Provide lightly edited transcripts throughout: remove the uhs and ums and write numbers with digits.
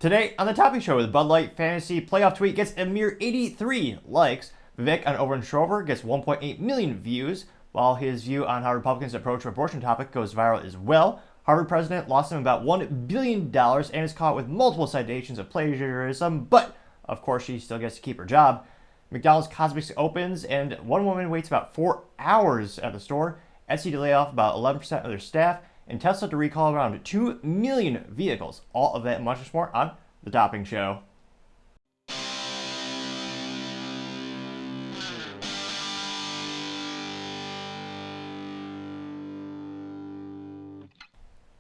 Today on the Topping Show, the Budlight fantasy playoff tweet gets a mere 83 likes. Vivek on Owen Shroyer gets 1.8 million views, while his view on how Republicans approach abortion topic goes viral as well. Harvard president lost him about $1 billion and is caught with multiple citations of plagiarism, but of course she still gets to keep her job. McDonald's CosMcs opens, and one woman waits about 4 hours at the store. Etsy to lay off about 11% of their staff, and Tesla to recall around 2 million vehicles. All of that and much more on The Topping Show.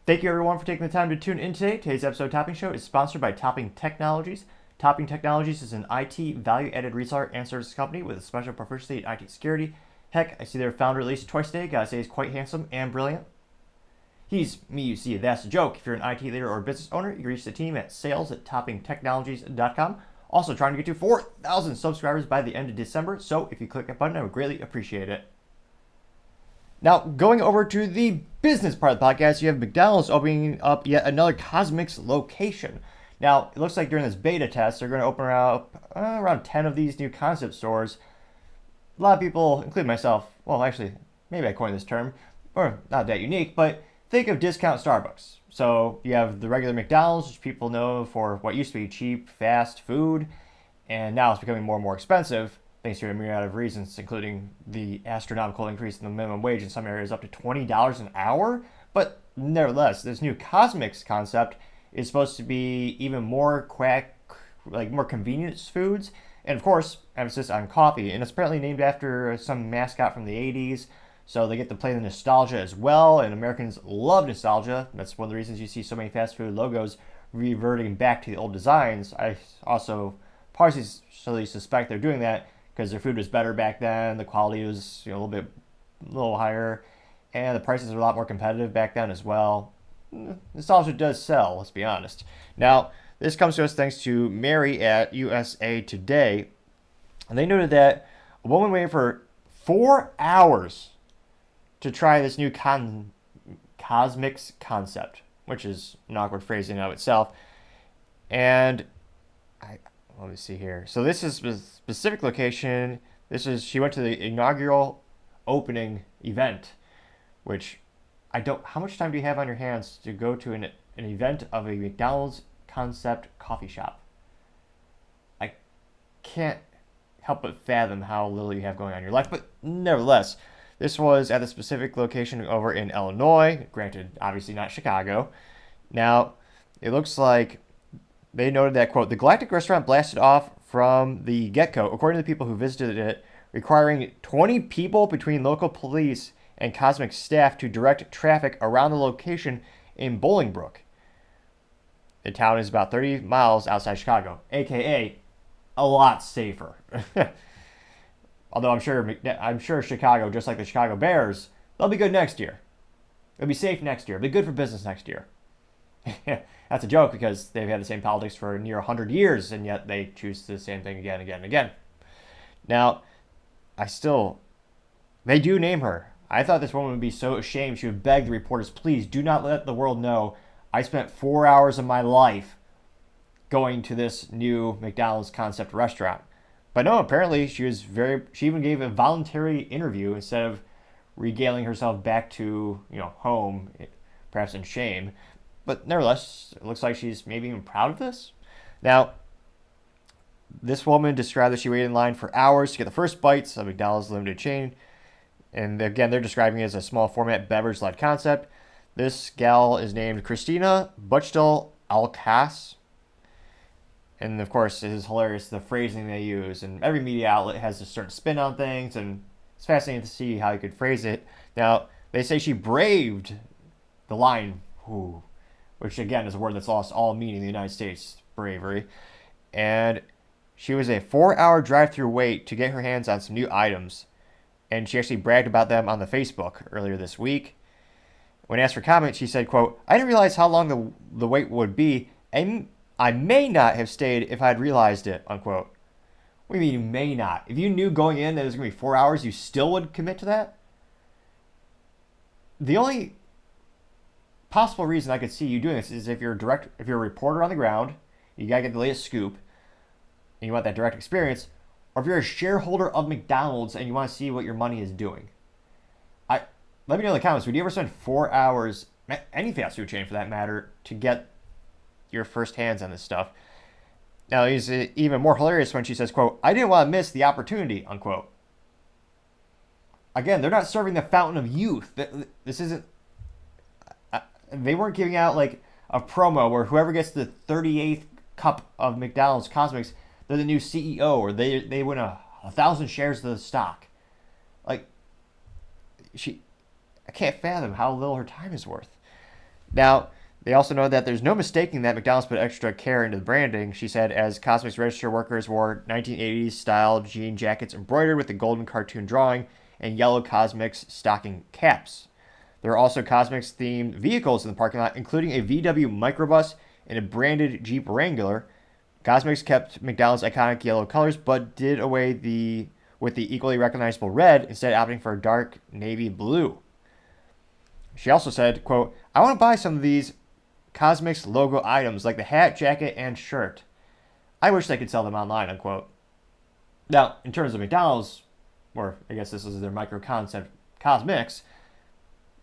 Thank you everyone for taking the time to tune in today. Today's episode of Topping Show is sponsored by Topping Technologies. Topping Technologies is an IT value-added reseller and services company with a special proficiency in IT security. Heck, I see their founder at least twice a day. Gotta say he's quite handsome and brilliant. He's me, you see, that's a joke. If you're an IT leader or business owner, you can reach the team at sales@toppingtechnologies.com. Also trying to get to 4,000 subscribers by the end of December, so if you click that button, I would greatly appreciate it. Now, going over to the business part of the podcast, you have McDonald's opening up yet another CosMcs location. Now, it looks like during this beta test, they're going to open around 10 of these new concept stores. A lot of people, including myself, well, actually, maybe I coined this term, or not that unique, but think of discount Starbucks. So you have the regular McDonald's, which people know for what used to be cheap, fast food, and now it's becoming more and more expensive, thanks to a myriad of reasons, including the astronomical increase in the minimum wage in some areas up to $20 an hour. But nevertheless, this new CosMcs concept is supposed to be even more more convenience foods, and of course, emphasis on coffee. And it's apparently named after some mascot from the 80s, so they get to play the nostalgia as well, and Americans love nostalgia. That's one of the reasons you see so many fast food logos reverting back to the old designs. I also partially suspect they're doing that because their food was better back then, the quality was a little higher, and the prices were a lot more competitive back then as well. Nostalgia does sell, let's be honest. Now, this comes to us thanks to Mary at USA Today, and they noted that a woman waited for 4 hours to try this new CosMcs concept, which is an awkward phrase in and of itself. And let me see here. So this is a specific location. She went to the inaugural opening event, which how much time do you have on your hands to go to an event of a McDonald's concept coffee shop? I can't help but fathom how little you have going on in your life, but nevertheless, this was at a specific location over in Illinois, granted, obviously not Chicago. Now, it looks like they noted that, quote, the Galactic restaurant blasted off from the get-go, according to the people who visited it, requiring 20 people between local police and CosMcs staff to direct traffic around the location in Bolingbrook. The town is about 30 miles outside Chicago, aka a lot safer. Although I'm sure Chicago, just like the Chicago Bears, they'll be good next year. They'll be safe next year. They'll be good for business next year. That's a joke because they've had the same politics for near 100 years, and yet they choose the same thing again, again, and again. Now, they do name her. I thought this woman would be so ashamed she would beg the reporters, please do not let the world know I spent 4 hours of my life going to this new McDonald's concept restaurant. But no, apparently she even gave a voluntary interview instead of regaling herself back to, home, perhaps in shame. But nevertheless, it looks like she's maybe even proud of this. Now, this woman described that she waited in line for hours to get the first bites of McDonald's limited chain. And again, they're describing it as a small format beverage-led concept. This gal is named Christina Buchtel Alcas. And of course, it is hilarious the phrasing they use. And every media outlet has a certain spin on things, and it's fascinating to see how you could phrase it. Now, they say she braved the line, which again is a word that's lost all meaning in the United States, bravery. And she was a 4-hour drive-through wait to get her hands on some new items. And she actually bragged about them on the Facebook earlier this week. When asked for comment, she said, quote, I didn't realize how long the wait would be, and I may not have stayed if I'd realized it, unquote. What do you mean you may not? If you knew going in that it was going to be 4 hours, you still would commit to that? The only possible reason I could see you doing this is if you're a reporter on the ground you gotta get the latest scoop, and you want that direct experience, or if you're a shareholder of McDonald's and you want to see what your money is doing. Let me know in the comments, would you ever spend 4 hours, any fast food chain for that matter, to get your first hands on this stuff? Now, it's even more hilarious when she says, quote, I didn't want to miss the opportunity, unquote. Again, they're not serving the fountain of youth. This isn't, they weren't giving out like a promo where whoever gets the 38th cup of McDonald's CosMcs, they're the new CEO, or they win 1,000 shares of the stock. Like, I can't fathom how little her time is worth. Now, they also know that there's no mistaking that McDonald's put extra care into the branding, she said, as CosMcs register workers wore 1980s style jean jackets embroidered with the golden cartoon drawing and yellow CosMcs stocking caps. There are also CosMcs themed vehicles in the parking lot, including a VW microbus and a branded Jeep Wrangler. CosMcs kept McDonald's iconic yellow colors, but did away with the equally recognizable red, instead opting for a dark navy blue. She also said, quote, I want to buy some of these CosMcs logo items like the hat, jacket, and shirt. I wish they could sell them online, unquote. Now, in terms of McDonald's, or I guess this is their micro concept CosMcs,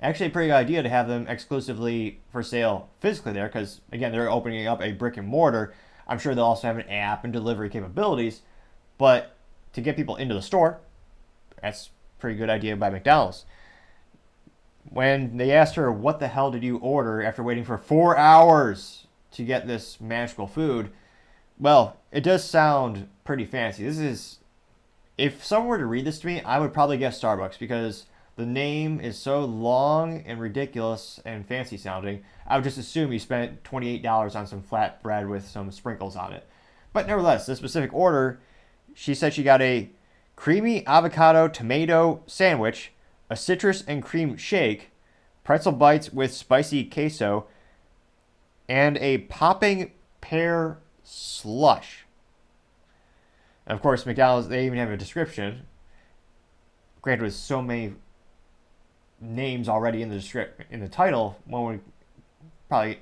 actually a pretty good idea to have them exclusively for sale physically there, because again, they're opening up a brick and mortar. I'm sure they'll also have an app and delivery capabilities, but to get people into the store, that's a pretty good idea by McDonald's. When they asked her, what the hell did you order after waiting for 4 hours to get this magical food? Well, it does sound pretty fancy. This is, if someone were to read this to me, I would probably guess Starbucks, because the name is so long and ridiculous and fancy sounding. I would just assume you spent $28 on some flat bread with some sprinkles on it. But nevertheless, this specific order, she said she got a creamy avocado tomato sandwich, a citrus and cream shake, pretzel bites with spicy queso, and a popping pear slush. And of course, McDonald's, they even have a description. Granted, with so many names already in the title, one would probably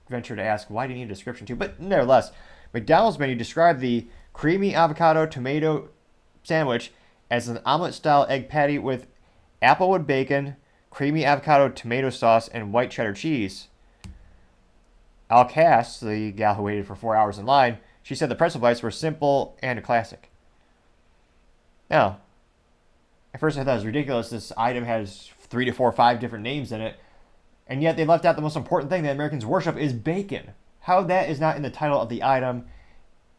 venture to ask, why do you need a description too? But nevertheless, McDonald's menu described the creamy avocado tomato sandwich as an omelet-style egg patty with applewood bacon, creamy avocado tomato sauce, and white cheddar cheese. Al Cass, the gal who waited for 4 hours in line, she said the pretzel bites were simple and a classic. Now, at first I thought it was ridiculous. This item has 3 to 4 or 5 different names in it, and yet they left out the most important thing that Americans worship is bacon. How that is not in the title of the item,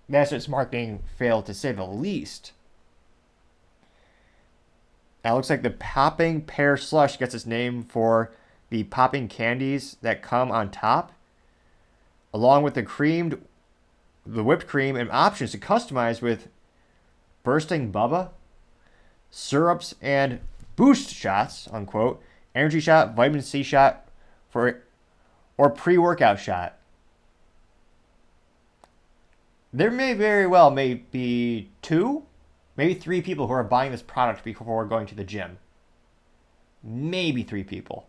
that's its marketing failed to say the least. Now, it looks like the popping pear slush gets its name for the popping candies that come on top, along with the whipped cream, and options to customize with bursting bubba, syrups, and boost shots, unquote, energy shot, vitamin C shot, or pre-workout shot. There may very well be 2, maybe 3 people who are buying this product before going to the gym. Maybe 3 people.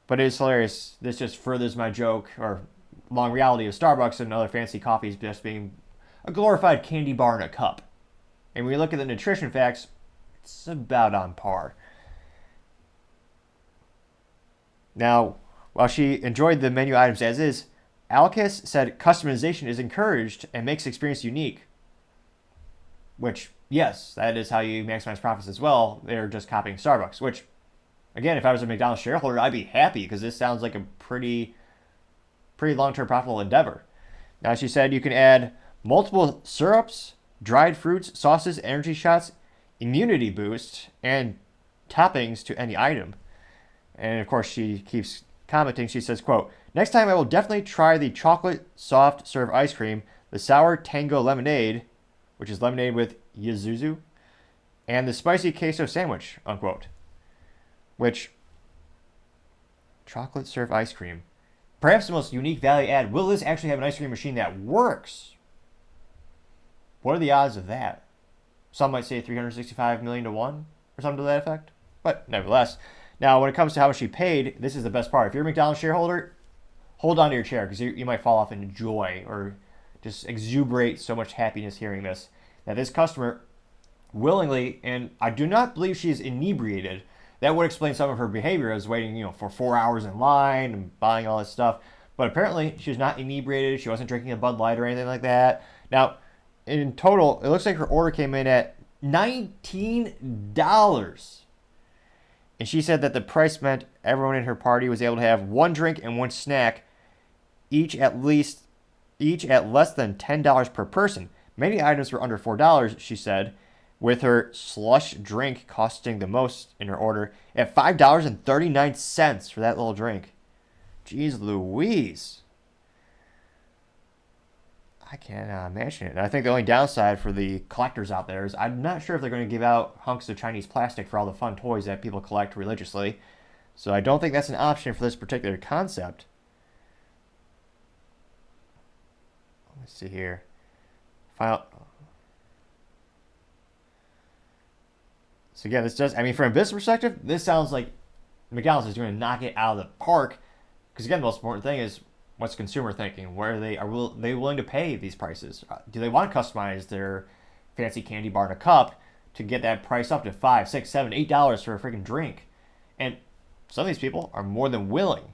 But it is hilarious. This just furthers my joke, or long reality, of Starbucks and other fancy coffees just being a glorified candy bar in a cup. And when you look at the nutrition facts, it's about on par. Now, while she enjoyed the menu items as is, Alkis said customization is encouraged and makes the experience unique. Which, yes, that is how you maximize profits as well. They're just copying Starbucks, which, again, if I was a McDonald's shareholder, I'd be happy, because this sounds like a pretty long-term profitable endeavor. Now, she said you can add multiple syrups, dried fruits, sauces, energy shots, immunity boost, and toppings to any item. And of course, she keeps commenting. She says, quote, next time I will definitely try the chocolate soft serve ice cream, the sour tango lemonade, which is lemonade with yuzu, and the spicy queso sandwich, unquote. Which, chocolate serve ice cream. Perhaps the most unique value add. Will this actually have an ice cream machine that works? What are the odds of that? Some might say 365 million to 1 or something to that effect. But nevertheless, now when it comes to how much she paid, this is the best part. If you're a McDonald's shareholder, hold on to your chair because you might fall off into joy or just exuberate so much happiness hearing this. That this customer willingly, and I do not believe she is inebriated. That would explain some of her behavior as waiting, for 4 hours in line and buying all this stuff. But apparently, she was not inebriated. She wasn't drinking a Bud Light or anything like that. Now, in total, it looks like her order came in at $19. And she said that the price meant everyone in her party was able to have one drink and one snack, each at less than $10 per person. Many items were under $4, she said, with her slush drink costing the most in her order at $5.39 for that little drink. Jeez Louise. I can't imagine it. And I think the only downside for the collectors out there is I'm not sure if they're going to give out hunks of Chinese plastic for all the fun toys that people collect religiously. So I don't think that's an option for this particular concept. Let's see here. So again, from a business perspective, this sounds like McDonald's is going to knock it out of the park. Because again, the most important thing is what's the consumer thinking? Are they willing to pay these prices? Do they want to customize their fancy candy bar in a cup to get that price up to $5, $6, $7, $8 for a freaking drink? And some of these people are more than willing.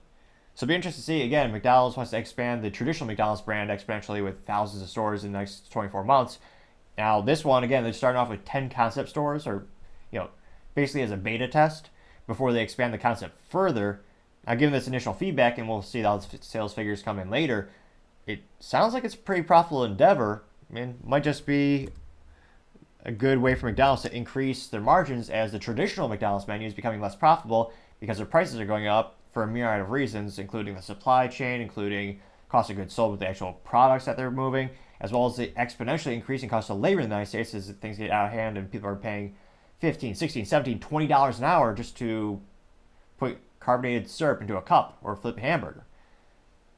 So it'll be interesting to see. Again, McDonald's wants to expand the traditional McDonald's brand exponentially with thousands of stores in the next 24 months. Now, this one, again, they're starting off with 10 concept stores, or basically as a beta test before they expand the concept further. Now, given this initial feedback, and we'll see how the sales figures come in later, it sounds like it's a pretty profitable endeavor. It might just be a good way for McDonald's to increase their margins as the traditional McDonald's menu is becoming less profitable because their prices are going up for a myriad of reasons, including the supply chain, including cost of goods sold with the actual products that they're moving, as well as the exponentially increasing cost of labor in the United States as things get out of hand and people are paying $15, $16, $17, $20 an hour just to put carbonated syrup into a cup or flip a hamburger.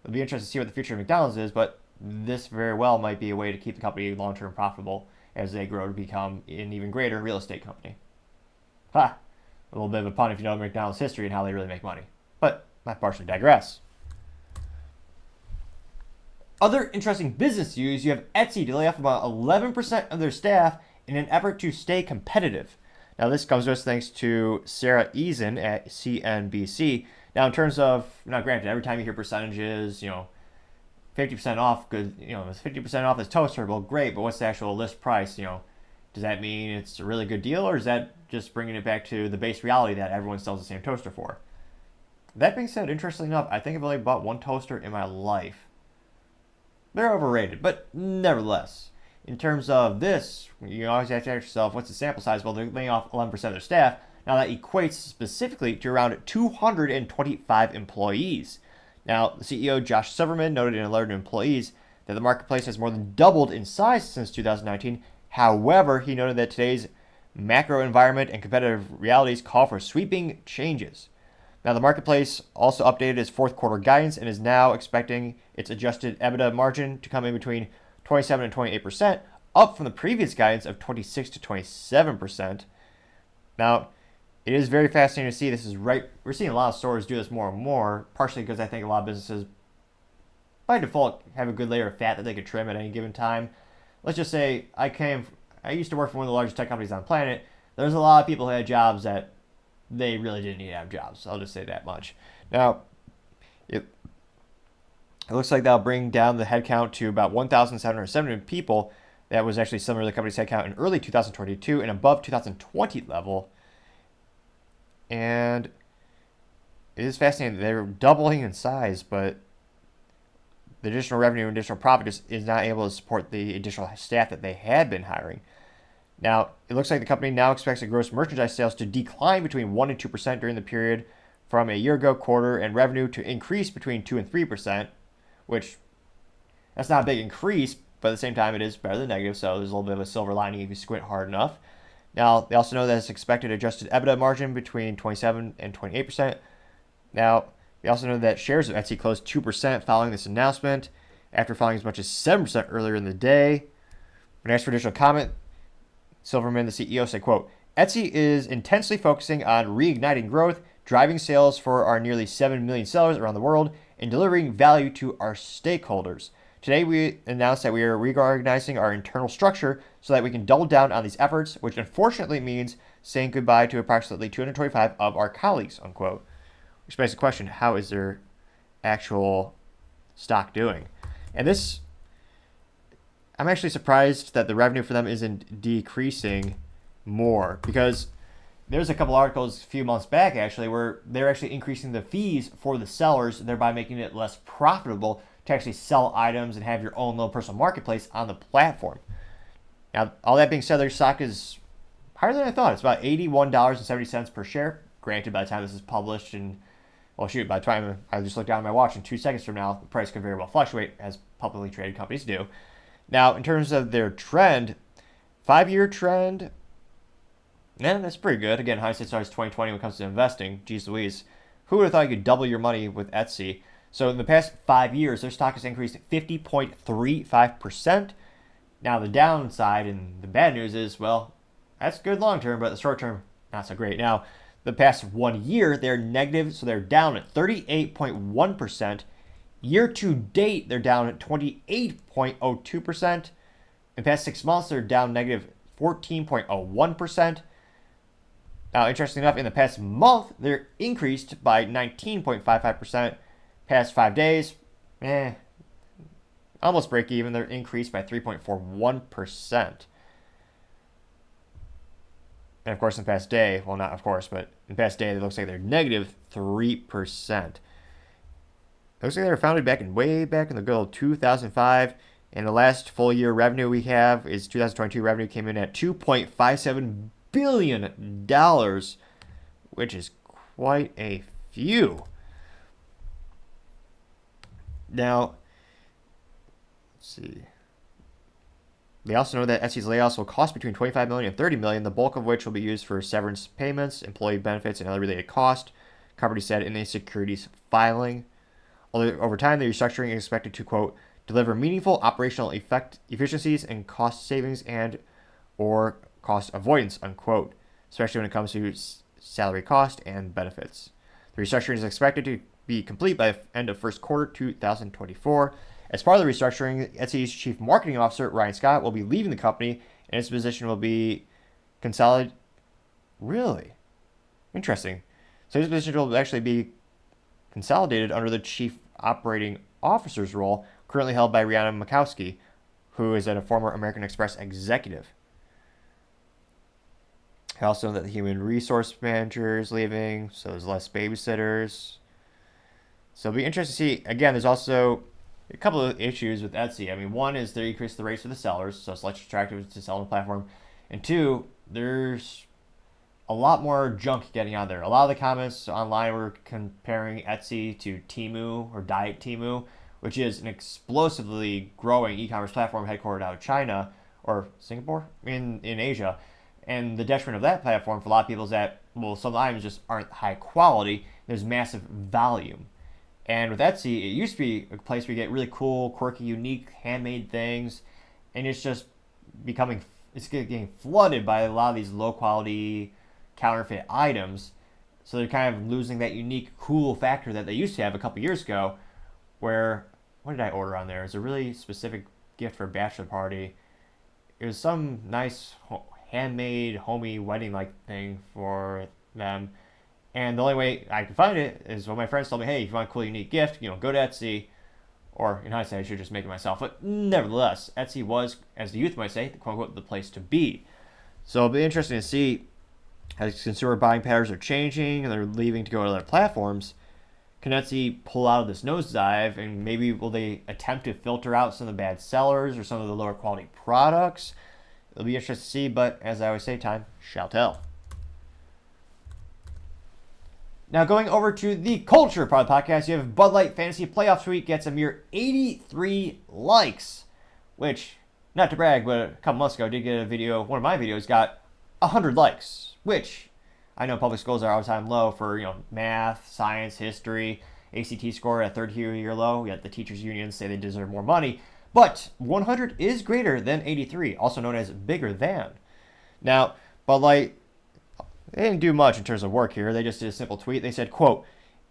It'll be interesting to see what the future of McDonald's is, but this very well might be a way to keep the company long-term profitable as they grow to become an even greater real estate company. A little bit of a pun if you know McDonald's history and how they really make money. But I partially digress. Other interesting business news, you have Etsy to lay off about 11% of their staff in an effort to stay competitive. Now, this comes to us thanks to Sarah Eason at CNBC. Now, in terms of, granted, every time you hear percentages, 50% off, good, 50% off this toaster, well, great, but what's the actual list price? Does that mean it's a really good deal, or is that just bringing it back to the base reality that everyone sells the same toaster for? That being said, interestingly enough, I think I've only bought one toaster in my life. They're overrated, but nevertheless. In terms of this, you always have to ask yourself, what's the sample size? Well, they're laying off 11% of their staff. Now, that equates specifically to around 225 employees. Now, the CEO, Josh Silverman, noted in a letter to employees that the marketplace has more than doubled in size since 2019. However, he noted that today's macro environment and competitive realities call for sweeping changes. Now, the marketplace also updated its fourth quarter guidance and is now expecting its adjusted EBITDA margin to come in between 27 and 28%, up from the previous guidance of 26 to 27%. Now, it is very fascinating to see this is right. We're seeing a lot of stores do this more and more, partially because I think a lot of businesses, by default, have a good layer of fat that they could trim at any given time. Let's just say I used to work for one of the largest tech companies on the planet. There's a lot of people who had jobs that they really didn't need to have jobs. I'll just say that much. Now, it looks like that'll bring down the headcount to about 1,770 people. That was actually similar to the company's headcount in early 2022 and above 2020 level. And it is fascinating. They're doubling in size, but the additional revenue and additional profit is not able to support the additional staff that they had been hiring. Now, it looks like the company now expects the gross merchandise sales to decline between 1% and 2% during the period from a year ago quarter, and revenue to increase between 2% and 3%, which that's not a big increase, but at the same time, it is better than negative, so there's a little bit of a silver lining if you squint hard enough. Now, they also know that it's expected adjusted EBITDA margin between 27 and 28%. Now, they also know that shares of Etsy closed 2% following this announcement, after falling as much as 7% earlier in the day. When asked for additional comment, Silverman, the CEO, said, quote, Etsy is intensely focusing on reigniting growth, driving sales for our nearly 7 million sellers around the world, and delivering value to our stakeholders. Today, we announced that we are reorganizing our internal structure so that we can double down on these efforts, which unfortunately means saying goodbye to approximately 225 of our colleagues, unquote. Which begs the question, how is their actual stock doing? And this, I'm actually surprised that the revenue for them isn't decreasing more, because there's a couple articles a few months back actually where they're actually increasing the fees for the sellers, thereby making it less profitable to actually sell items and have your own little personal marketplace on the platform. Now, all that being said, their stock is higher than I thought. It's about $81.70 per share. Granted, by the time this is published, and well, shoot, by the time I just looked down at my watch, in 2 seconds from now, the price could very well fluctuate, as publicly traded companies do. Now, in terms of their trend, 5-year trend, that's pretty good. Again, hindsight starts 2020 when it comes to investing. Jeez Louise, who would have thought you could double your money with Etsy? So in the past 5 years, their stock has increased 50.35%. Now the downside and the bad news is, well, that's good long term, but the short term, not so great. Now, the past 1 year, they're negative, so they're down at 38.1%. Year to date, they're down at 28.02%. In the past 6 months, they're down negative 14.01%. Now, interestingly enough, in the past month, they're increased by 19.55%. Past 5 days, almost break even. They're increased by 3.41%. And of course, in the past day, well, not of course, but in the past day, it looks like they're negative 3%. It looks like they were founded way back in the good old 2005. And the last full year revenue we have is 2022 revenue came in at $2.57 billion, which is quite a few. Now, let's see. They also know that Etsy's layoffs will cost between $25 million and $30 million, the bulk of which will be used for severance payments, employee benefits, and other related costs, company said in a securities filing. Although over time, the restructuring is expected to, quote, deliver meaningful operational efficiencies and cost savings and or cost avoidance, unquote, especially when it comes to salary cost and benefits. The restructuring is expected to be complete by the end of first quarter 2024. As part of the restructuring, Etsy's chief marketing officer, Ryan Scott, will be leaving the company, and his position will be consolidated. Really? Interesting. So his position will actually be consolidated under the chief operating officer's role, currently held by Rihanna Makowski, who is a former American Express executive. I also know that the human resource manager is leaving, so there's less babysitters. So it'll be interesting to see. Again, there's also a couple of issues with Etsy. I mean, one is they increase the rates for the sellers, so it's less attractive to sell on the platform. And two, there's a lot more junk getting out there. A lot of the comments online were comparing Etsy to Temu or Diet Temu, which is an explosively growing e-commerce platform headquartered out of China or Singapore in Asia. And the detriment of that platform for a lot of people is that, well, some items just aren't high quality. There's massive volume. And with Etsy, it used to be a place where you get really cool, quirky, unique, handmade things. And it's just getting flooded by a lot of these low quality counterfeit items. So they're kind of losing that unique, cool factor that they used to have a couple years ago, where, what did I order on there? It was a really specific gift for a bachelor party. It was some nice handmade, homey, wedding-like thing for them. And the only way I could find it is when my friends told me, hey, if you want a cool, unique gift, go to Etsy. Or in hindsight, I should just make it myself. But nevertheless, Etsy was, as the youth might say, quote-unquote, the place to be. So it'll be interesting to see as consumer buying patterns are changing and they're leaving to go to other platforms. Can Etsy pull out of this nosedive, and maybe will they attempt to filter out some of the bad sellers or some of the lower quality products? It'll be interesting to see, but as I always say, time shall tell. Now going over to the culture part of the podcast, you have Budlight Fantasy Playoff Suite gets a mere 83 likes, which, not to brag, but a couple months ago I did get a video, one of my videos got 100 likes, which I know public schools are all-time low for, math, science, history, ACT score at third year low, yet the teachers unions say they deserve more money, but 100 is greater than 83, also known as bigger than. Now, Budlight, They didn't do much in terms of work here. They just did a simple tweet. They said, quote,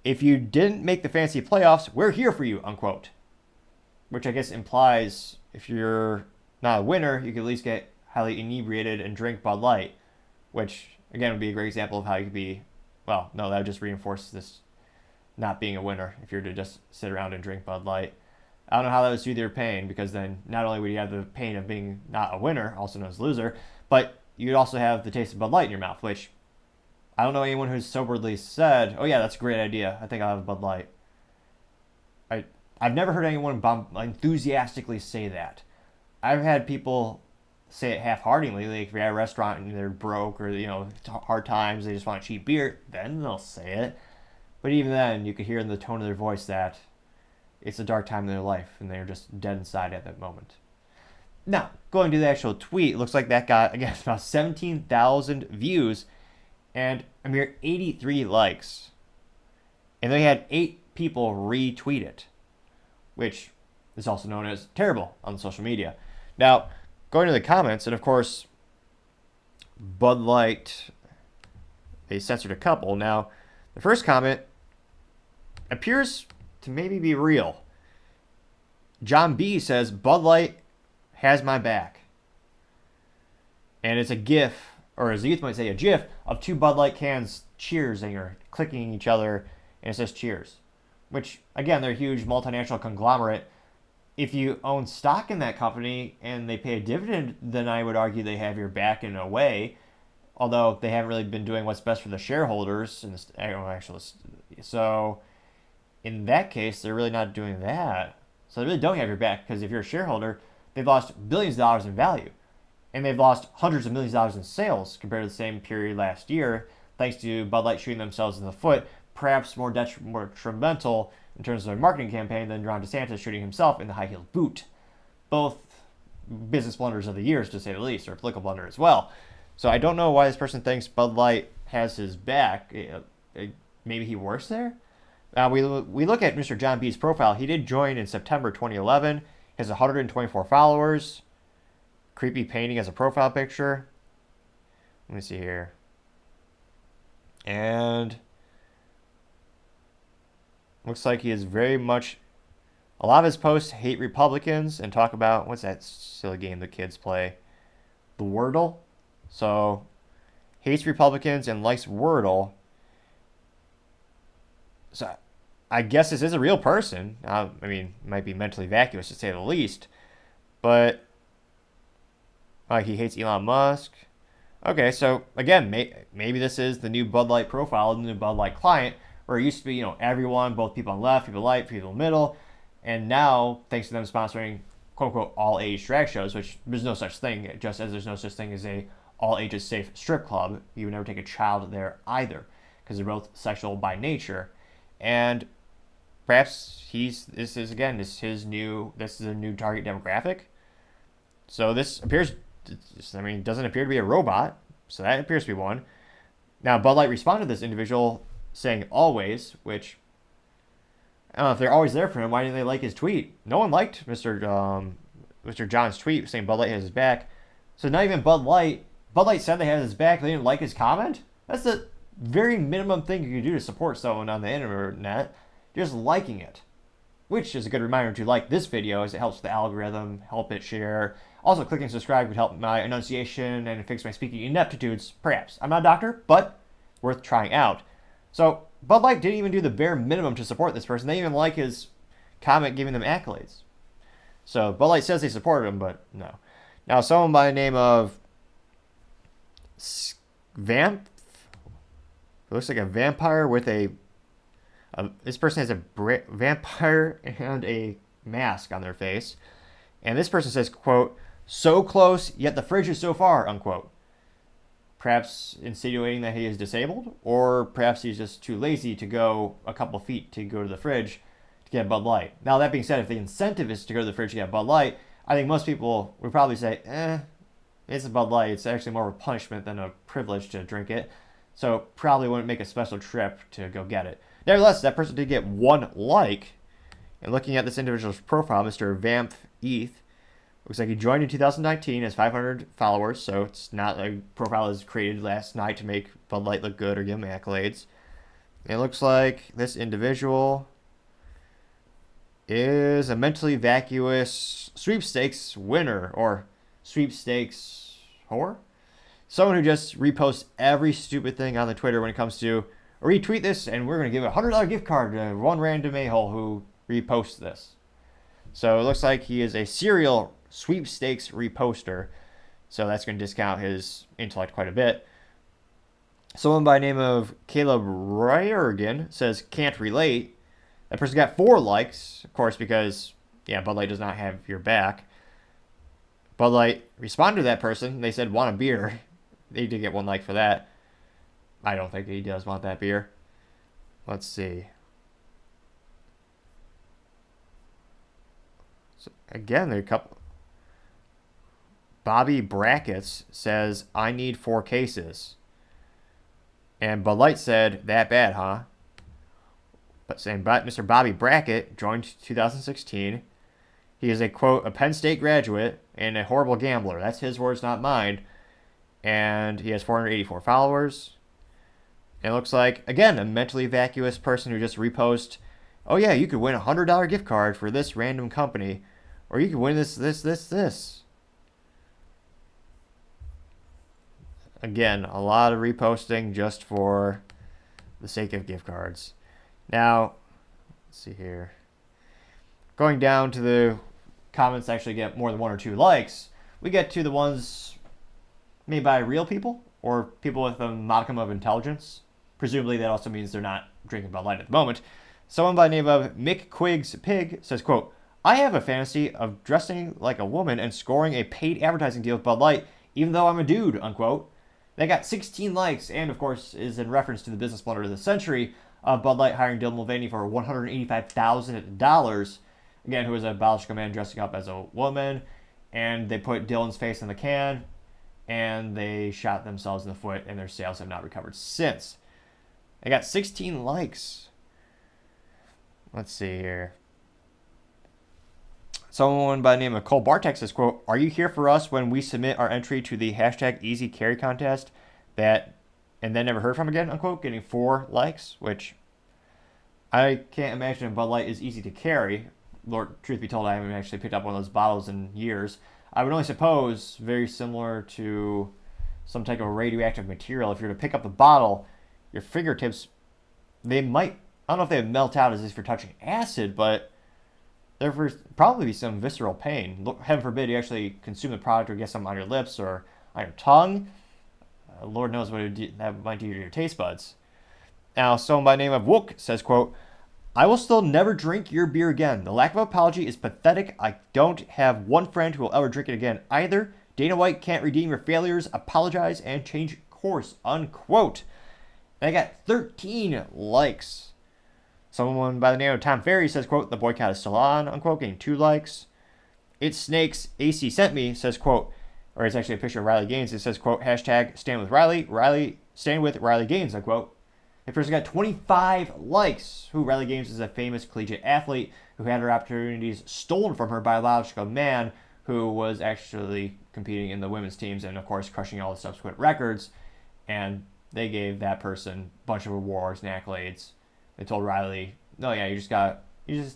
"If you didn't make the fantasy playoffs, we're here for you," unquote. Which I guess implies if you're not a winner, you could at least get highly inebriated and drink Bud Light, which, again, would be a great example of how you could be, well, no, that would just reinforce this not being a winner if you're to just sit around and drink Bud Light. I don't know how that would soothe your pain, because then not only would you have the pain of being not a winner, also known as loser, but you'd also have the taste of Bud Light in your mouth, which I don't know anyone who's soberly said, "Oh yeah, that's a great idea. I think I'll have a Bud Light." I've never heard anyone enthusiastically say that. I've had people say it half-heartedly, like if you're at a restaurant and they're broke or hard times, they just want a cheap beer, then they'll say it. But even then, you could hear in the tone of their voice that it's a dark time in their life and they're just dead inside at that moment. Now, going to the actual tweet, it looks like that got, again, about 17,000 views and a mere 83 likes. And they had 8 people retweet it, which is also known as terrible on social media. Now, going to the comments, and of course, Bud Light, they censored a couple. Now, the first comment appears to maybe be real. John B says, "Bud Light has my back." And it's a GIF, or as the youth might say, a GIF of 2 Bud Light cans cheersing or clicking each other, and it says cheers. Which, again, they're a huge multinational conglomerate. If you own stock in that company and they pay a dividend, then I would argue they have your back in a way, although they haven't really been doing what's best for the shareholders. So in that case, they're really not doing that. So they really don't have your back, because if you're a shareholder, they've lost billions of dollars in value. And they've lost hundreds of millions of dollars in sales compared to the same period last year, thanks to Bud Light shooting themselves in the foot, perhaps more detrimental in terms of their marketing campaign than Ron DeSantis shooting himself in the high-heeled boot. Both business blunders of the years, to say the least, or political blunder as well. So I don't know why this person thinks Bud Light has his back. Maybe he works there? We look at Mr. John B's profile. He did join in September 2011. He has 124 followers. Creepy painting as a profile picture. Let me see here. And looks like he is very much, a lot of his posts hate Republicans and talk about, what's that silly game the kids play? The Wordle. So, hates Republicans and likes Wordle. So, I guess this is a real person. I mean, might be mentally vacuous to say the least. But, he hates Elon Musk. Okay, so, again, maybe this is the new Bud Light profile, the new Bud Light client, where it used to be, everyone, both people on the left, people light, people in the middle. And now, thanks to them sponsoring, quote-unquote, all-age drag shows, which there's no such thing, just as there's no such thing as a all-ages safe strip club. You would never take a child there either, because they're both sexual by nature. And perhaps this is a new target demographic. So this appears, it doesn't appear to be a robot, so that appears to be one. Now, Bud Light responded to this individual saying always, which, I don't know if they're always there for him. Why didn't they like his tweet? No one liked Mr. John's tweet saying Bud Light has his back. So not even Bud Light said they had his back. They didn't like his comment. That's the very minimum thing you can do to support someone on the internet. Just liking it. Which is a good reminder to like this video, as it helps with the algorithm, help it share. Also, clicking subscribe would help my enunciation and fix my speaking ineptitudes, perhaps. I'm not a doctor, but worth trying out. So, Bud Light didn't even do the bare minimum to support this person. They didn't even like his comment giving them accolades. So, Bud Light says they supported him, but no. Now, someone by the name of Vamp, it looks like a vampire with this person has a vampire and a mask on their face. And this person says, quote, "So close, yet the fridge is so far," unquote. Perhaps insinuating that he is disabled, or perhaps he's just too lazy to go a couple feet to go to the fridge to get Bud Light. Now, that being said, if the incentive is to go to the fridge to get Bud Light, I think most people would probably say, it's a Bud Light. It's actually more of a punishment than a privilege to drink it. So probably wouldn't make a special trip to go get it. Nevertheless, that person did get 1 like. And looking at this individual's profile, Mr. Vamp Eth, Looks like he joined in 2019, has 500 followers, so it's not a profile that was created last night to make Bud Light look good or give him accolades. It looks like this individual is a mentally vacuous sweepstakes winner, or sweepstakes whore. Someone who just reposts every stupid thing on the Twitter when it comes to retweet this, and we're going to give a $100 gift card to one random a-hole who reposts this. So it looks like he is a serial sweepstakes reposter, so that's going to discount his intellect quite a bit. Someone by the name of Caleb Ryergan says, can't relate. That person got 4 likes, of course, because, yeah, Bud Light does not have your back. Bud Light responded to that person. They said, want a beer. They did get 1 like for that. I don't think he does want that beer. Let's see. So again, there are a couple. Bobby Brackets says, I need 4 cases. And Bud Light said, that bad, huh? But saying, Mr. Bobby Brackett joined 2016. He is a, quote, a Penn State graduate and a horrible gambler. That's his words, not mine. And he has 484 followers. And it looks like, again, a mentally vacuous person who just reposts, oh yeah, you could win a $100 gift card for this random company. Or you could win this. Again, a lot of reposting just for the sake of gift cards. Now, let's see here. Going down to the comments that actually get more than 1 or 2 likes, we get to the ones made by real people or people with a modicum of intelligence. Presumably that also means they're not drinking Bud Light at the moment. Someone by the name of Mick Quiggs Pig says, quote, I have a fantasy of dressing like a woman and scoring a paid advertising deal with Bud Light, even though I'm a dude, unquote. They got 16 likes and, of course, is in reference to the business blunder of the century of Bud Light hiring Dylan Mulvaney for $185,000. Again, who is a biological man dressing up as a woman. And they put Dylan's face in the can, and they shot themselves in the foot, and their sales have not recovered since. They got 16 likes. Let's see here. Someone by the name of Cole Bartek says, quote, are you here for us when we submit our entry to the hashtag easy carry contest that and then never heard from again, unquote, getting 4 likes, which I can't imagine Bud Light is easy to carry. Lord, truth be told, I haven't actually picked up one of those bottles in years. I would only suppose very similar to some type of radioactive material. If you're to pick up the bottle, your fingertips, they might, I don't know if they melt out as if you're touching acid, but there would probably be some visceral pain. Heaven forbid you actually consume the product or get some on your lips or on your tongue. Lord knows what that might do to your taste buds. Now, someone by the name of Wook says, quote, I will still never drink your beer again. The lack of apology is pathetic. I don't have one friend who will ever drink it again either. Dana White can't redeem your failures, apologize, and change course, unquote. And I got 13 likes. Someone by the name of Tom Ferry says, quote, the boycott is still on, unquote, getting 2 likes. It's Snakes AC sent me, says, quote, or it's actually a picture of Riley Gaines. It says, quote, hashtag stand with Riley, stand with Riley Gaines, unquote. The person got 25 likes. Riley Gaines is a famous collegiate athlete who had her opportunities stolen from her by a biological man who was actually competing in the women's teams and, of course, crushing all the subsequent records. And they gave that person a bunch of awards and accolades. They told Riley, no, yeah, you just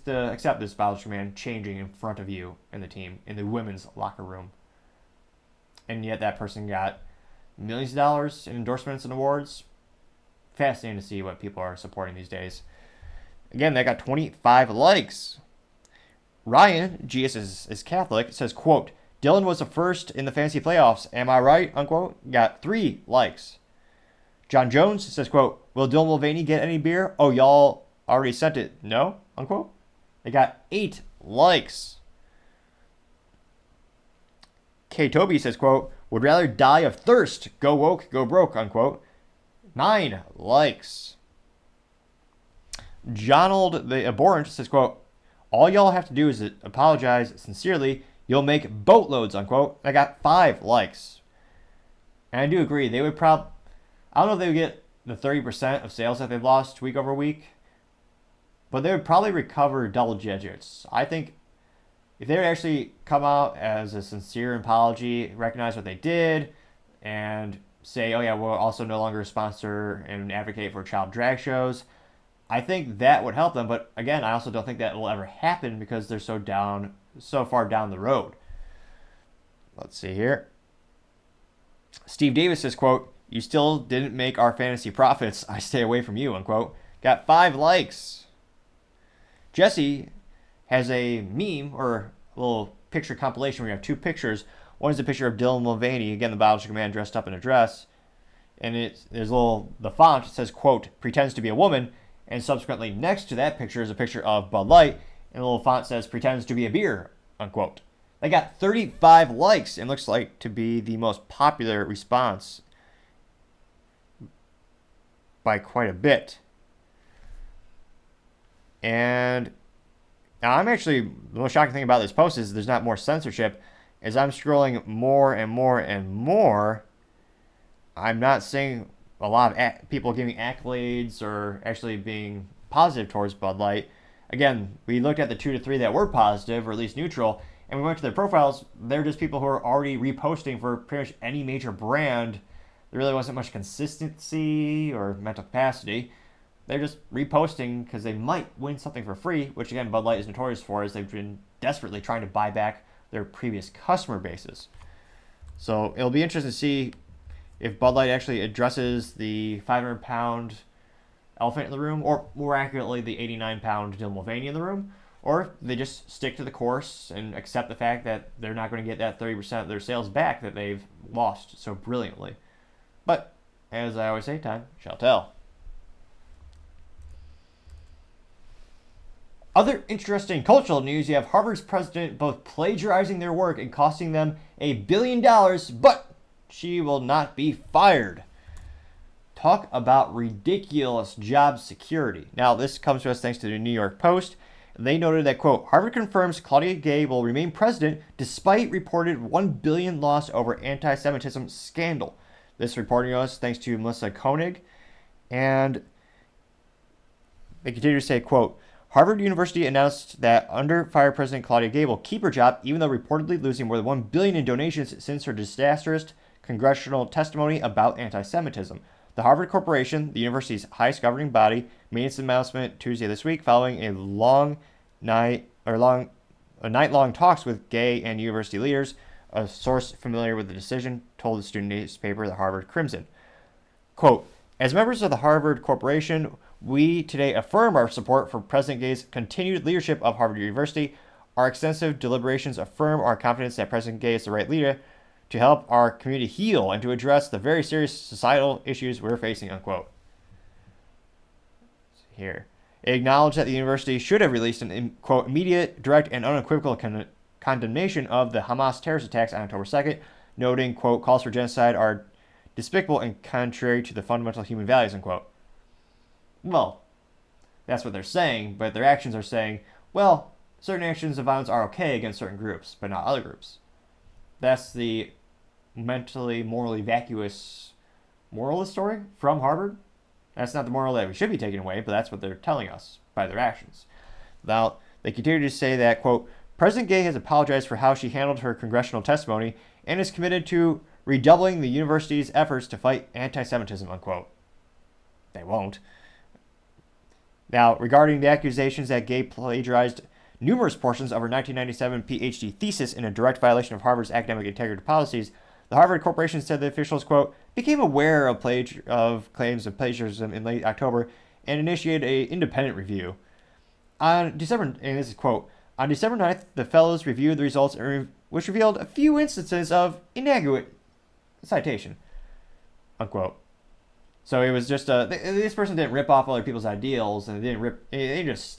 accept this biological man changing in front of you in the team, in the women's locker room. And yet that person got millions of dollars in endorsements and awards. Fascinating to see what people are supporting these days. Again, they got 25 likes. Ryan, GS is Catholic, says, quote, Dylan was the first in the fantasy playoffs. Am I right? Unquote. Got 3 likes. John Jones says, quote, will Dylan Mulvaney get any beer? Oh, y'all already sent it. No? Unquote. They got 8 likes. K. Toby says, quote, would rather die of thirst. Go woke, go broke, unquote. 9 likes. Jonald the Abhorrent says, quote, all y'all have to do is apologize sincerely. You'll make boatloads, unquote. I got 5 likes. And I do agree. They would probably, I don't know if they would get the 30% of sales that they've lost week over week, but they would probably recover double digits. I think if they would actually come out as a sincere apology, recognize what they did, and say, oh yeah, we'll also no longer sponsor and advocate for child drag shows, I think that would help them. But again, I also don't think that will ever happen because they're so far down the road. Let's see here. Steve Davis says, quote, "You still didn't make our fantasy profits. I stay away from you," unquote. Got 5 likes. Jesse has a meme or a little picture compilation where you have 2 pictures. One is a picture of Dylan Mulvaney, again, the biological man dressed up in a dress. And the font says, quote, "pretends to be a woman." And subsequently next to that picture is a picture of Bud Light. And the little font says, "pretends to be a beer," unquote. They got 35 likes and looks like to be the most popular response by quite a bit. And now the most shocking thing about this post is there's not more censorship. As I'm scrolling more and more and more, I'm not seeing a lot of people giving accolades or actually being positive towards Bud Light. Again, we looked at the 2 to 3 that were positive or at least neutral, and we went to their profiles. They're just people who are already reposting for pretty much any major brand. There really wasn't much consistency or mental capacity. They're just reposting because they might win something for free, which again, Bud Light is notorious for, as they've been desperately trying to buy back their previous customer bases. So it'll be interesting to see if Bud Light actually addresses the 500-pound elephant in the room, or more accurately, the 89-pound Dylan Mulvaney in the room, or if they just stick to the course and accept the fact that they're not going to get that 30% of their sales back that they've lost so brilliantly. But, as I always say, time shall tell. Other interesting cultural news, you have Harvard's president both plagiarizing their work and costing them $1 billion, but she will not be fired. Talk about ridiculous job security. Now, this comes to us thanks to the New York Post. They noted that, quote, "Harvard confirms Claudia Gay will remain president despite reported $1 billion loss over anti-Semitism scandal." This reporting us thanks to Melissa Koenig. And they continue to say, quote, "Harvard University announced that under fire President Claudia Gay will keep her job, even though reportedly losing more than $1 billion in donations since her disastrous congressional testimony about anti-Semitism. The Harvard Corporation, the university's highest governing body, made its announcement Tuesday this week following a night-long talks with Gay and university leaders. A source familiar with the decision told the student newspaper, the Harvard Crimson. Quote, "As members of the Harvard Corporation, we today affirm our support for President Gay's continued leadership of Harvard University. Our extensive deliberations affirm our confidence that President Gay is the right leader to help our community heal and to address the very serious societal issues we're facing," unquote. Here. It acknowledged that the university should have released an, quote, "immediate, direct, and unequivocal condemnation of the Hamas terrorist attacks on October 2nd, noting, quote, calls for genocide are despicable and contrary to the fundamental human values," unquote. Well, that's what they're saying, but their actions are saying, well, certain actions of violence are okay against certain groups, but not other groups. That's the mentally, morally vacuous moral of the story from Harvard. That's not the moral that we should be taking away, but that's what they're telling us by their actions. Now, they continue to say that, quote, "President Gay has apologized for how she handled her congressional testimony and is committed to redoubling the university's efforts to fight anti-Semitism," unquote. They won't. Now, regarding the accusations that Gay plagiarized numerous portions of her 1997 PhD thesis in a direct violation of Harvard's academic integrity policies, the Harvard Corporation said the officials, quote, "became aware of claims of plagiarism in late October and initiated an independent review. And this is, quote, "On December 9th, the fellows reviewed the results, which revealed a few instances of inadequate citation," unquote. So it was just this person didn't rip off other people's ideals, and it's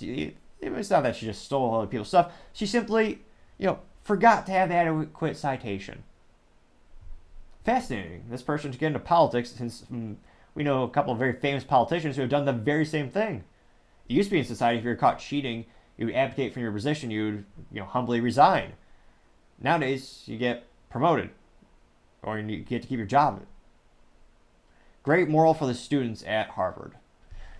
not that she just stole other people's stuff. She simply, forgot to have the adequate citation. Fascinating. This person to get into politics, since we know a couple of very famous politicians who have done the very same thing. It used to be in society, if you were caught cheating, you would abdicate from your position, you would humbly resign. Nowadays, you get promoted, or you get to keep your job. Great moral for the students at Harvard.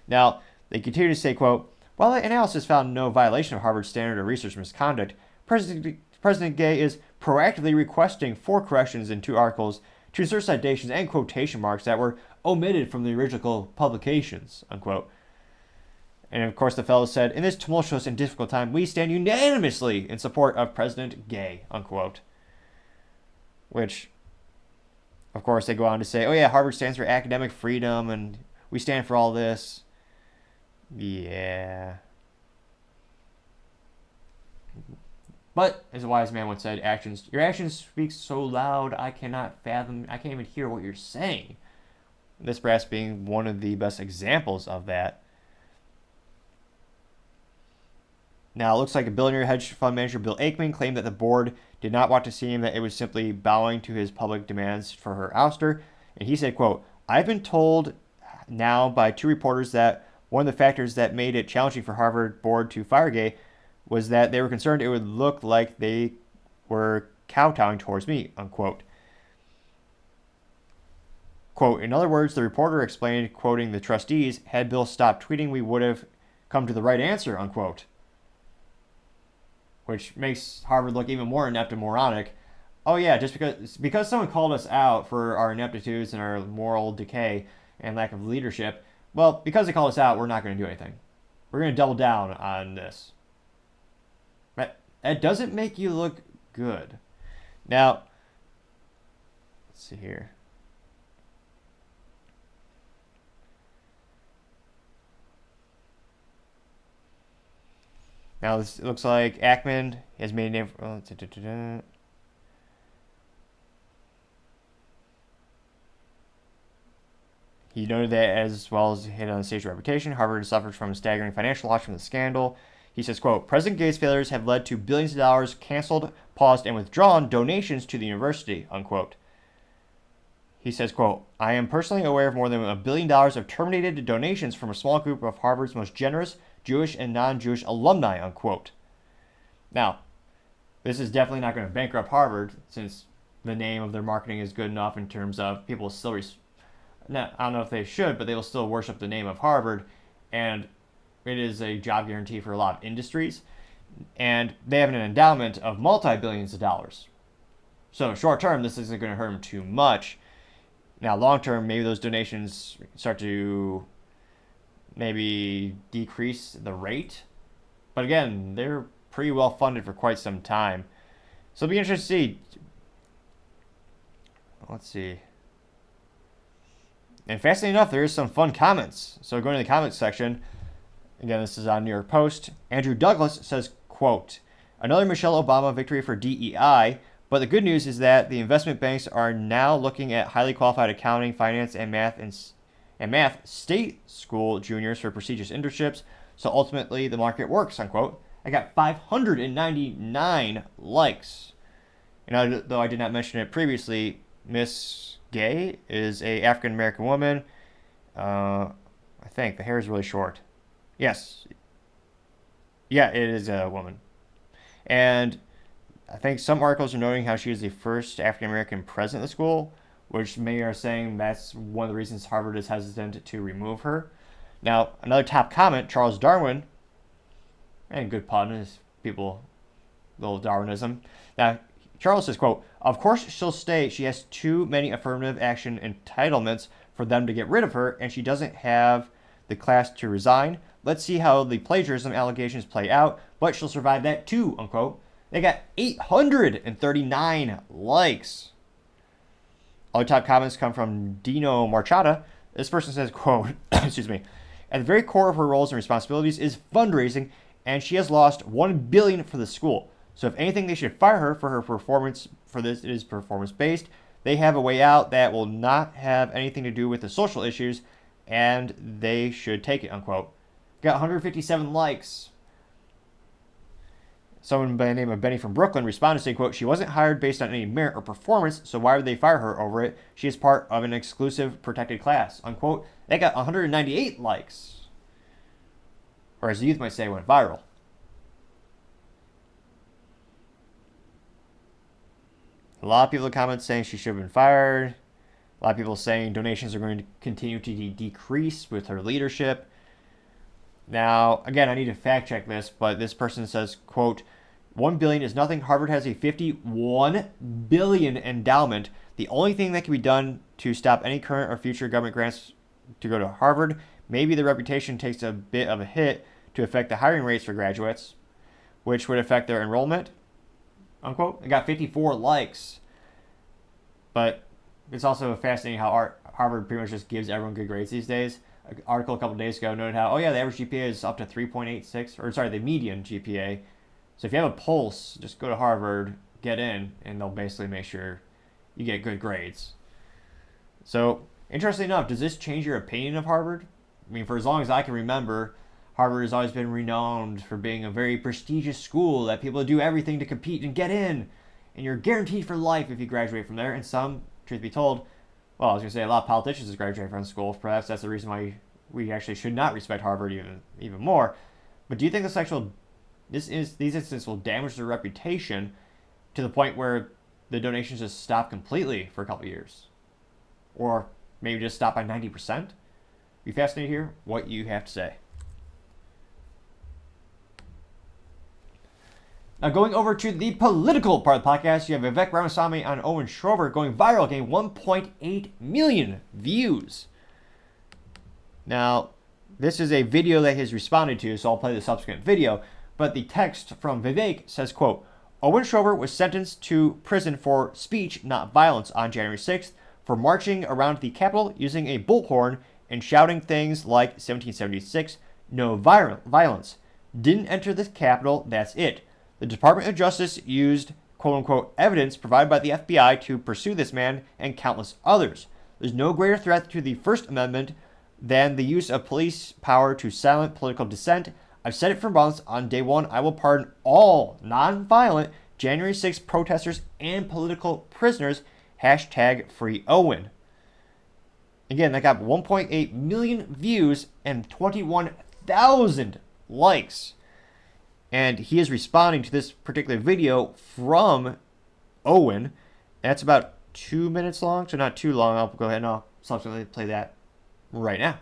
Now, they continue to say, quote, "While the analysis found no violation of Harvard's standard of research misconduct, President Gay is proactively requesting 4 corrections in 2 articles to insert citations and quotation marks that were omitted from the original publications, unquote. And of course, the fellow said, in this tumultuous and difficult time, we stand unanimously in support of President Gay, unquote. Which, of course, they go on to say, oh yeah, Harvard stands for academic freedom and we stand for all this. Yeah. But, as a wise man once said, your actions speak so loud, I can't even hear what you're saying. This perhaps being one of the best examples of that. Now, it looks like a billionaire hedge fund manager, Bill Ackman, claimed that the board did not want to seem that it was simply bowing to his public demands for her ouster. And he said, quote, I've been told now by 2 reporters that one of the factors that made it challenging for Harvard board to fire Gay was that they were concerned it would look like they were kowtowing towards me, unquote. Quote, in other words, the reporter explained, quoting the trustees, had Bill stopped tweeting, we would have come to the right answer, unquote. Which makes Harvard look even more inept and moronic. Oh yeah, just because someone called us out for our ineptitudes and our moral decay and lack of leadership, well, because they called us out, we're not going to do anything. We're going to double down on this. But that doesn't make you look good. Now, let's see here. Now, this looks like Ackman has made a name. He noted that as well as hit on the stage reputation, Harvard suffers from a staggering financial loss from the scandal. He says, quote, President Gay's failures have led to billions of dollars canceled, paused, and withdrawn donations to the university, unquote. He says, quote, I am personally aware of more than $1 billion of terminated donations from a small group of Harvard's most generous Jewish and non-Jewish alumni, unquote. Now, this is definitely not going to bankrupt Harvard since the name of their marketing is good enough in terms of people still, I don't know if they should, but they will still worship the name of Harvard, and it is a job guarantee for a lot of industries, and they have an endowment of multi-billions of dollars. So short term, this isn't going to hurt them too much. Now, long term, maybe those donations start to maybe decrease the rate. But again, they're pretty well funded for quite some time. So it'll be interesting to see. Let's see. And fascinating enough, there is some fun comments. So going to the comments section, again, this is on New York Post. Andrew Douglas says, quote, another Michelle Obama victory for DEI, but the good news is that the investment banks are now looking at highly qualified accounting, finance, and math state school juniors for prestigious internships. So ultimately, the market works, unquote. I got 599 likes. And though I did not mention it previously, Miss Gay is a African American woman. I think the hair is really short. Yes. Yeah, it is a woman. And I think some articles are noting how she is the first African American president of the school, which many are saying that's one of the reasons Harvard is hesitant to remove her. Now, another top comment, Charles Darwin, and good pun is people, little Darwinism. Now, Charles says, quote, of course she'll stay. She has too many affirmative action entitlements for them to get rid of her, and she doesn't have the class to resign. Let's see how the plagiarism allegations play out, but she'll survive that too, unquote. They got 839 likes. All the top comments come from Dino Marchada. This person says, quote, excuse me, at the very core of her roles and responsibilities is fundraising, and she has lost $1 billion for the school. So if anything, they should fire her for her performance. For this, it is performance-based. They have a way out that will not have anything to do with the social issues, and they should take it, unquote. Got 157 likes. Someone by the name of Benny from Brooklyn responded saying, quote, she wasn't hired based on any merit or performance, so why would they fire her over it? She is part of an exclusive protected class, unquote. They got 198 likes. Or as the youth might say, went viral. A lot of people in the comments saying she should have been fired. A lot of people saying donations are going to continue to decrease with her leadership. Now, again, I need to fact check this, but this person says, quote, $1 billion is nothing. Harvard has a $51 billion endowment. The only thing that can be done to stop any current or future government grants to go to Harvard, maybe the reputation takes a bit of a hit to affect the hiring rates for graduates, which would affect their enrollment, unquote. It got 54 likes. But it's also fascinating how Harvard pretty much just gives everyone good grades these days. An article a couple days ago noted how, the average GPA is up to 3.86, or sorry, the median GPA. So if you have a pulse, just go to Harvard, get in, and they'll basically make sure you get good grades. So, interestingly enough, does this change your opinion of Harvard? I mean, for as long as I can remember, Harvard has always been renowned for being a very prestigious school that people do everything to compete and get in. And you're guaranteed for life if you graduate from there. And some, truth be told, well, I was going to say a lot of politicians have graduated from school. Perhaps that's the reason why we actually should not respect Harvard even more. But do you think these instances will damage their reputation to the point where the donations just stop completely for a couple of years? Or maybe just stop by 90%? Be fascinated to hear what you have to say. Now, going over to the political part of the podcast, you have Vivek Ramaswamy on Owen Shroyer going viral, getting 1.8 million views. Now, this is a video that he's responded to, so I'll play the subsequent video. But the text from Vivek says, quote, Owen Shroyer was sentenced to prison for speech, not violence, on January 6th for marching around the Capitol using a bullhorn and shouting things like 1776, no violence. Didn't enter the Capitol, that's it. The Department of Justice used quote-unquote evidence provided by the FBI to pursue this man and countless others. There's no greater threat to the First Amendment than the use of police power to silence political dissent. I've said it for months. On day one, I will pardon all non-violent January 6th protesters and political prisoners. Hashtag free Owen. Again, that got 1.8 million views and 21,000 likes. And he is responding to this particular video from Owen. That's about 2 minutes long, so not too long. I'll go ahead and I'll subsequently play that right now.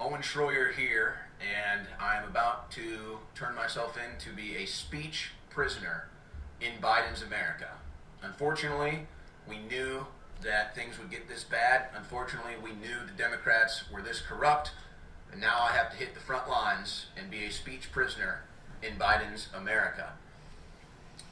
Owen Shroyer here, and I'm about to turn myself in to be a speech prisoner in Biden's America. Unfortunately, we knew that things would get this bad. Unfortunately, we knew the Democrats were this corrupt. And now I have to hit the front lines and be a speech prisoner in Biden's America.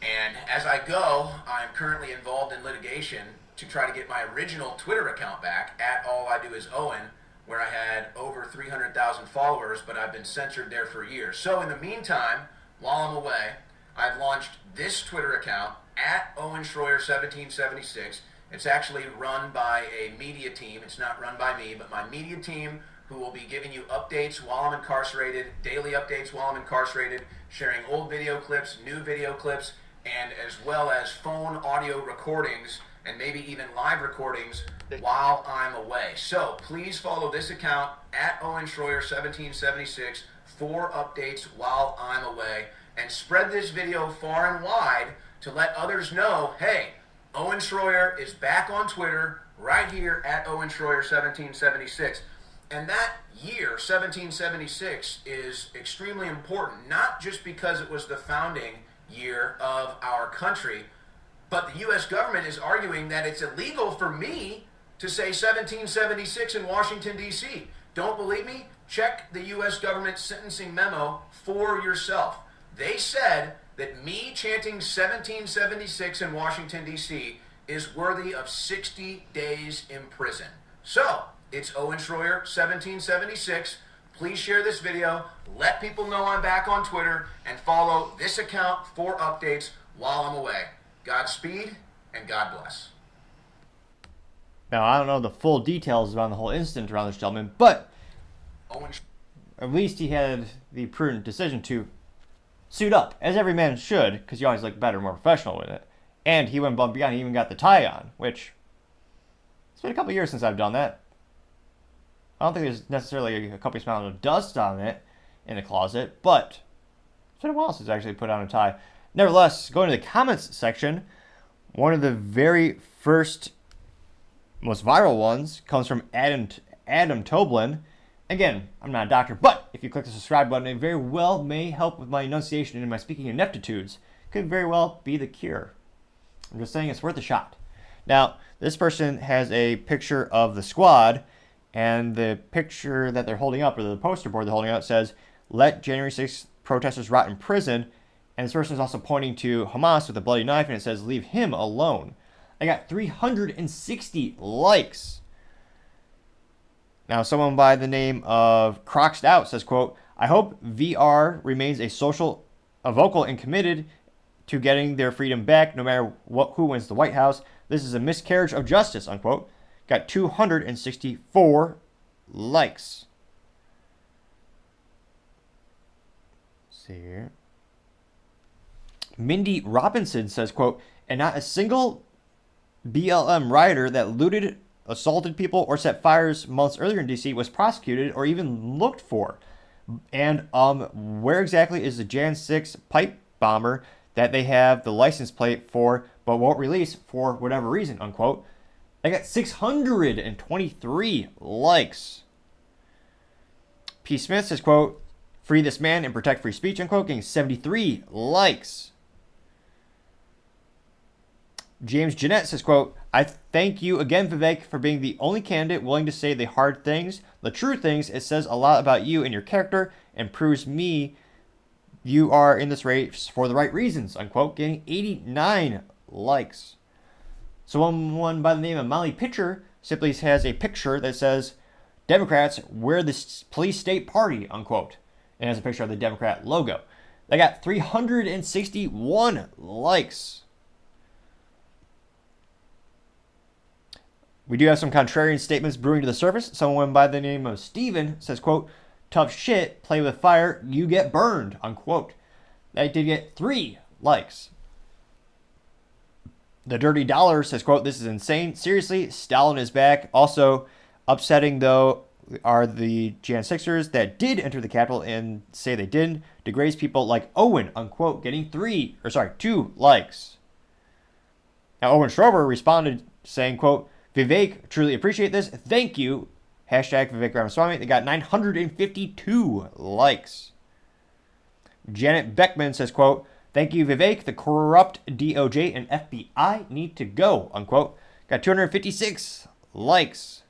And as I go, I'm currently involved in litigation to try to get my original Twitter account back at All I Do Is Owen, where I had over 300,000 followers, but I've been censored there for years. So in the meantime, while I'm away, I've launched this Twitter account at Owen Shroyer 1776. It's actually run by a media team. It's not run by me, but my media team, who will be giving you updates while I'm incarcerated, daily updates while I'm incarcerated, sharing old video clips, new video clips, and as well as phone audio recordings and maybe even live recordings while I'm away. So please follow this account at Owen Shroyer 1776 for updates while I'm away, and spread this video far and wide to let others know, hey, Owen Shroyer is back on Twitter right here at Owen Shroyer 1776. And that year, 1776, is extremely important, not just because it was the founding year of our country, but the U.S. government is arguing that it's illegal for me to say 1776 in Washington, D.C. Don't believe me? Check the U.S. government sentencing memo for yourself. They said that me chanting 1776 in Washington, D.C. is worthy of 60 days in prison. So, it's Owen Shroyer 1776. Please share this video, let people know I'm back on Twitter, and follow this account for updates while I'm away. Godspeed, and God bless. Now, I don't know the full details around the whole incident around this gentleman, but at least he had the prudent decision to suit up, as every man should, because you always look better, more professional with it. And he went above and beyond. He even got the tie on, which it's been a couple years since I've done that. I don't think there's necessarily a copious amount of dust on it in the closet, but it's been a while since I actually put on a tie. Nevertheless, going to the comments section, one of the very first, most viral ones comes from Adam Toblin, Again, I'm not a doctor, but if you click the subscribe button, it very well may help with my enunciation and my speaking ineptitudes. Could very well be the cure. I'm just saying it's worth a shot. Now, this person has a picture of the squad, and the picture that they're holding up, or the poster board they're holding up, says, "Let January 6th protesters rot in prison." And this person is also pointing to Hamas with a bloody knife, and it says, "Leave him alone." I got 360 likes. Now, someone by the name of Croxed Out says, quote, "I hope VR remains a vocal and committed to getting their freedom back no matter who wins the White House. This is a miscarriage of justice," unquote. Got 264 likes. Let's see here. Mindy Robinson says, quote, "And not a single BLM rioter that looted, assaulted people, or set fires months earlier in DC was prosecuted or even looked for. And where exactly is the Jan 6 pipe bomber that they have the license plate for but won't release for whatever reason," unquote. I got 623 likes. P. Smith says, quote, "Free this man and protect free speech," unquote, getting 73 likes. James Jeanette says, quote, "I thank you again, Vivek, for being the only candidate willing to say the hard things, the true things. It says a lot about you and your character and proves me you are in this race for the right reasons," unquote, getting 89 likes. Someone by the name of Molly Pitcher simply has a picture that says, "Democrats, we're the police state party," unquote, and has a picture of the Democrat logo. They got 361 likes. We do have some contrarian statements brewing to the surface. Someone by the name of Steven says, quote, "Tough shit, play with fire, you get burned," unquote. That did get 3 likes. The Dirty Dollar says, quote, "This is insane. Seriously, Stalin is back. Also, upsetting though are the Jan 6ers that did enter the Capitol and say they didn't. Degrades people like Owen," unquote, getting 2 likes. Now, Owen Shroyer responded saying, quote, "Vivek, truly appreciate this. Thank you. Hashtag Vivek Ramaswamy." They got 952 likes. Janet Beckman says, quote, "Thank you, Vivek. The corrupt DOJ and FBI need to go," unquote. Got 256 likes.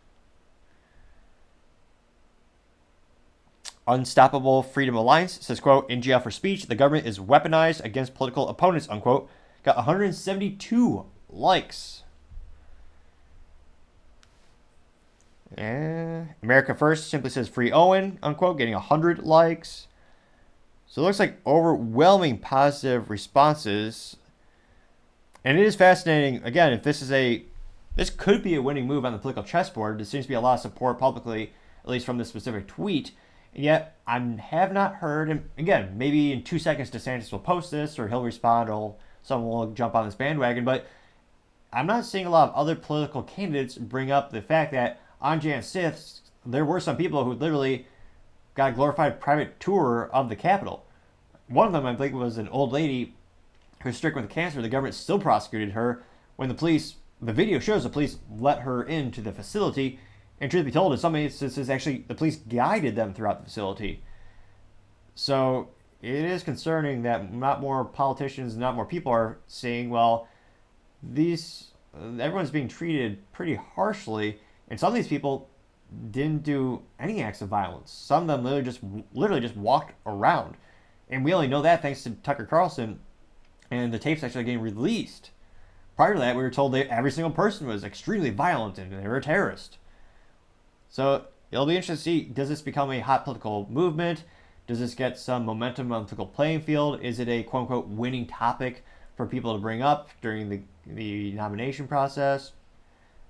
Unstoppable Freedom Alliance says, quote, "In jail for speech, the government is weaponized against political opponents," unquote. Got 172 likes. America First simply says, "Free Owen," unquote, getting 100 likes. So it looks like overwhelming positive responses. And it is fascinating, again, if this could be a winning move on the political chessboard. There seems to be a lot of support publicly, at least from this specific tweet. And yet, I have not heard, and again, maybe in 2 seconds DeSantis will post this, or he'll respond, or someone will jump on this bandwagon, but I'm not seeing a lot of other political candidates bring up the fact that on Jan 6th, there were some people who literally got a glorified private tour of the Capitol. One of them, I think, was an old lady who was stricken with cancer. The government still prosecuted her when the video shows the police let her into the facility. And truth be told, in some instances, actually, the police guided them throughout the facility. So it is concerning that not more politicians, not more people are saying, well, everyone's being treated pretty harshly. And some of these people didn't do any acts of violence. Some of them literally just walked around. And we only know that thanks to Tucker Carlson and the tapes actually getting released. Prior to that, we were told that every single person was extremely violent and they were a terrorist. So it'll be interesting to see, does this become a hot political movement? Does this get some momentum on the political playing field? Is it a quote-unquote winning topic for people to bring up during the nomination process?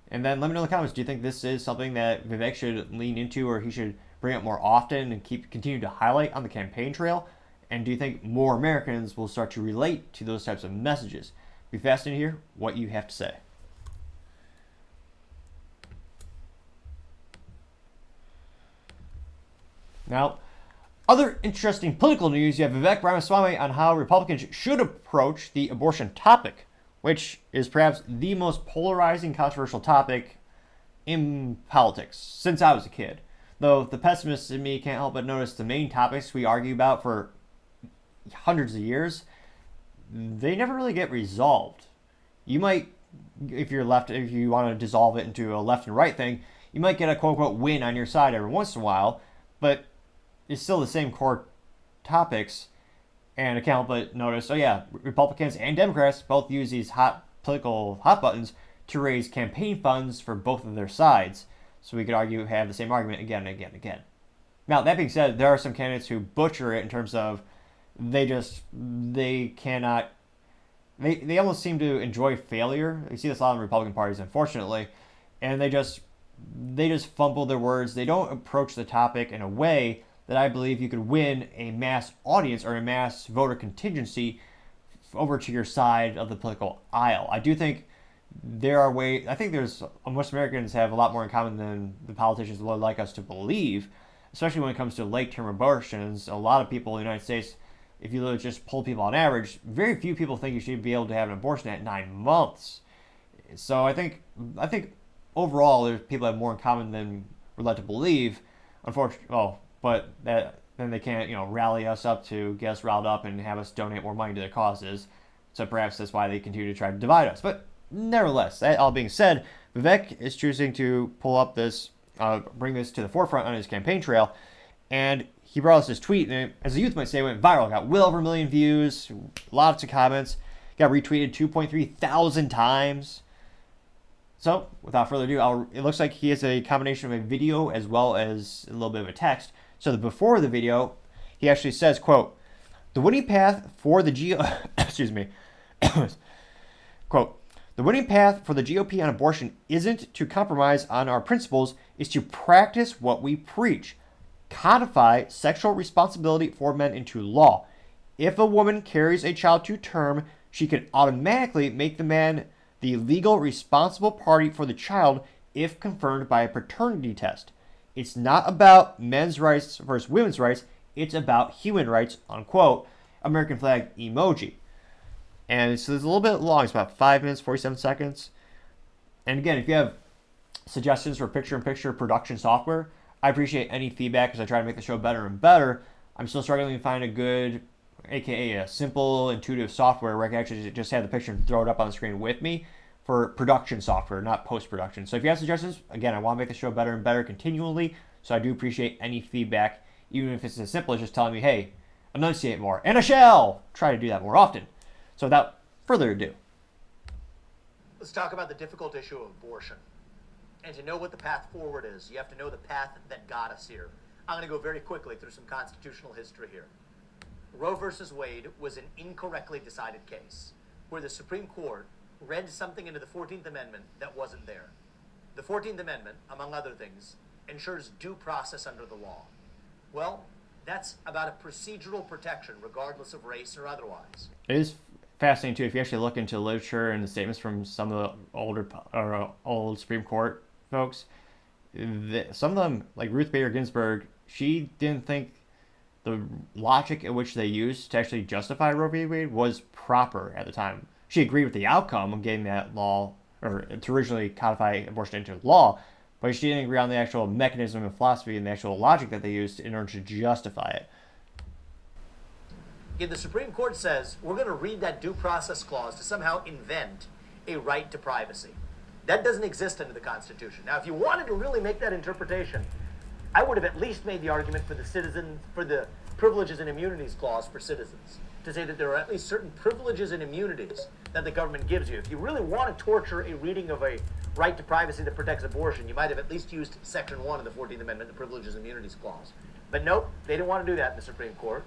And then let me know in the comments, do you think this is something that Vivek should lean into, or he should bring up more often and continue to highlight on the campaign trail? And do you think more Americans will start to relate to those types of messages? Be fascinated to hear what you have to say. Now, other interesting political news, you have Vivek Ramaswamy on how Republicans should approach the abortion topic, which is perhaps the most polarizing, controversial topic in politics since I was a kid. Though the pessimist in me can't help but notice the main topics we argue about for hundreds of years, they never really get resolved. You might, if you want to dissolve it into a left and right thing, you might get a quote unquote win on your side every once in a while, but it's still the same core topics. And I can't help but notice, Republicans and Democrats both use these political hot buttons to raise campaign funds for both of their sides. So we could have the same argument again and again and again. Now, that being said, there are some candidates who butcher it in terms of they almost seem to enjoy failure. You see this a lot in Republican parties, unfortunately, and they just fumble their words. They don't approach the topic in a way that I believe you could win a mass audience or a mass voter contingency over to your side of the political aisle. I do think there are ways. I think most Americans have a lot more in common than the politicians would like us to believe, especially when it comes to late-term abortions. A lot of people in the United States, if you just pull people on average, very few people think you should be able to have an abortion at 9 months. So I think overall, people have more in common than we're led to believe. Unfortunately, but then they can't, rally us up to get us riled up and have us donate more money to their causes. So perhaps that's why they continue to try to divide us. But nevertheless, that all being said, Vivek is choosing to pull up this, bring this to the forefront on his campaign trail, and he brought us this tweet, and as the youth might say, it went viral. Got well over 1 million views, lots of comments, got retweeted 2.3 thousand times. So, without further ado, it looks like he has a combination of a video as well as a little bit of a text. So, before the video, he actually says, quote, "The winning path for the quote, "The winning path for the GOP on abortion isn't to compromise on our principles, it's to practice what we preach. Codify sexual responsibility for men into law. If a woman carries a child to term, she can automatically make the man the legal responsible party for the child if confirmed by a paternity test. It's not about men's rights versus women's rights, it's about human rights," unquote. American flag emoji. And so it's a little bit long. It's about 5 minutes, 47 seconds. And again, if you have suggestions for picture-in-picture production software, I appreciate any feedback as I try to make the show better and better. I'm still struggling to find a good, aka a simple, intuitive software where I can actually just have the picture and throw it up on the screen with me for production software, not post-production. So if you have suggestions, again, I want to make the show better and better continually. So I do appreciate any feedback, even if it's as simple as just telling me, hey, enunciate more. And I shall try to do that more often. So without further ado, let's talk about the difficult issue of abortion. And to know what the path forward is, you have to know the path that got us here. I'm going to go very quickly through some constitutional history here. Roe versus Wade was an incorrectly decided case where the Supreme Court read something into the 14th Amendment that wasn't there. The 14th Amendment, among other things, ensures due process under the law. Well, that's about a procedural protection regardless of race or otherwise. It is fascinating too if you actually look into literature and the statements from some of the old Supreme Court folks. Some of them, like Ruth Bader Ginsburg, she didn't think the logic in which they used to actually justify Roe v. Wade was proper at the time. She agreed with the outcome of getting that law, or to originally codify abortion into law, but she didn't agree on the actual mechanism and philosophy and the actual logic that they used in order to justify it. Yet the Supreme Court says we're going to read that due process clause to somehow invent a right to privacy. That doesn't exist under the Constitution. Now, if you wanted to really make that interpretation, I would have at least made the argument for the Privileges and Immunities Clause for citizens, to say that there are at least certain privileges and immunities that the government gives you. If you really want to torture a reading of a right to privacy that protects abortion, you might have at least used Section 1 of the 14th Amendment, the Privileges and Immunities Clause. But nope, they didn't want to do that in the Supreme Court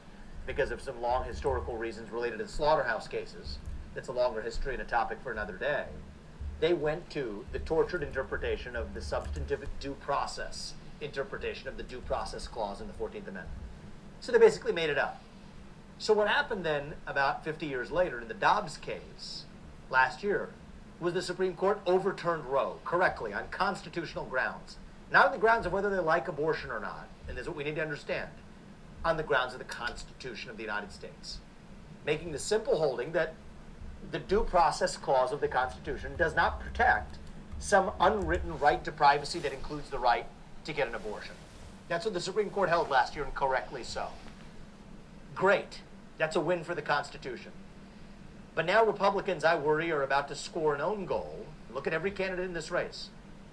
because of some long historical reasons related to the slaughterhouse cases. That's a longer history and a topic for another day. They went to the tortured interpretation of the substantive due process interpretation of the Due Process Clause in the 14th Amendment. So they basically made it up. So what happened then about 50 years later in the Dobbs case last year was the Supreme Court overturned Roe correctly on constitutional grounds. Not on the grounds of whether they like abortion or not, and this is what we need to understand, on the grounds of the Constitution of the United States. Making the simple holding that the Due Process Clause of the Constitution does not protect some unwritten right to privacy that includes the right to get an abortion. That's what the Supreme Court held last year, and correctly so. Great. That's a win for the Constitution. But now Republicans, I worry, are about to score an own goal. Look at every candidate in this race.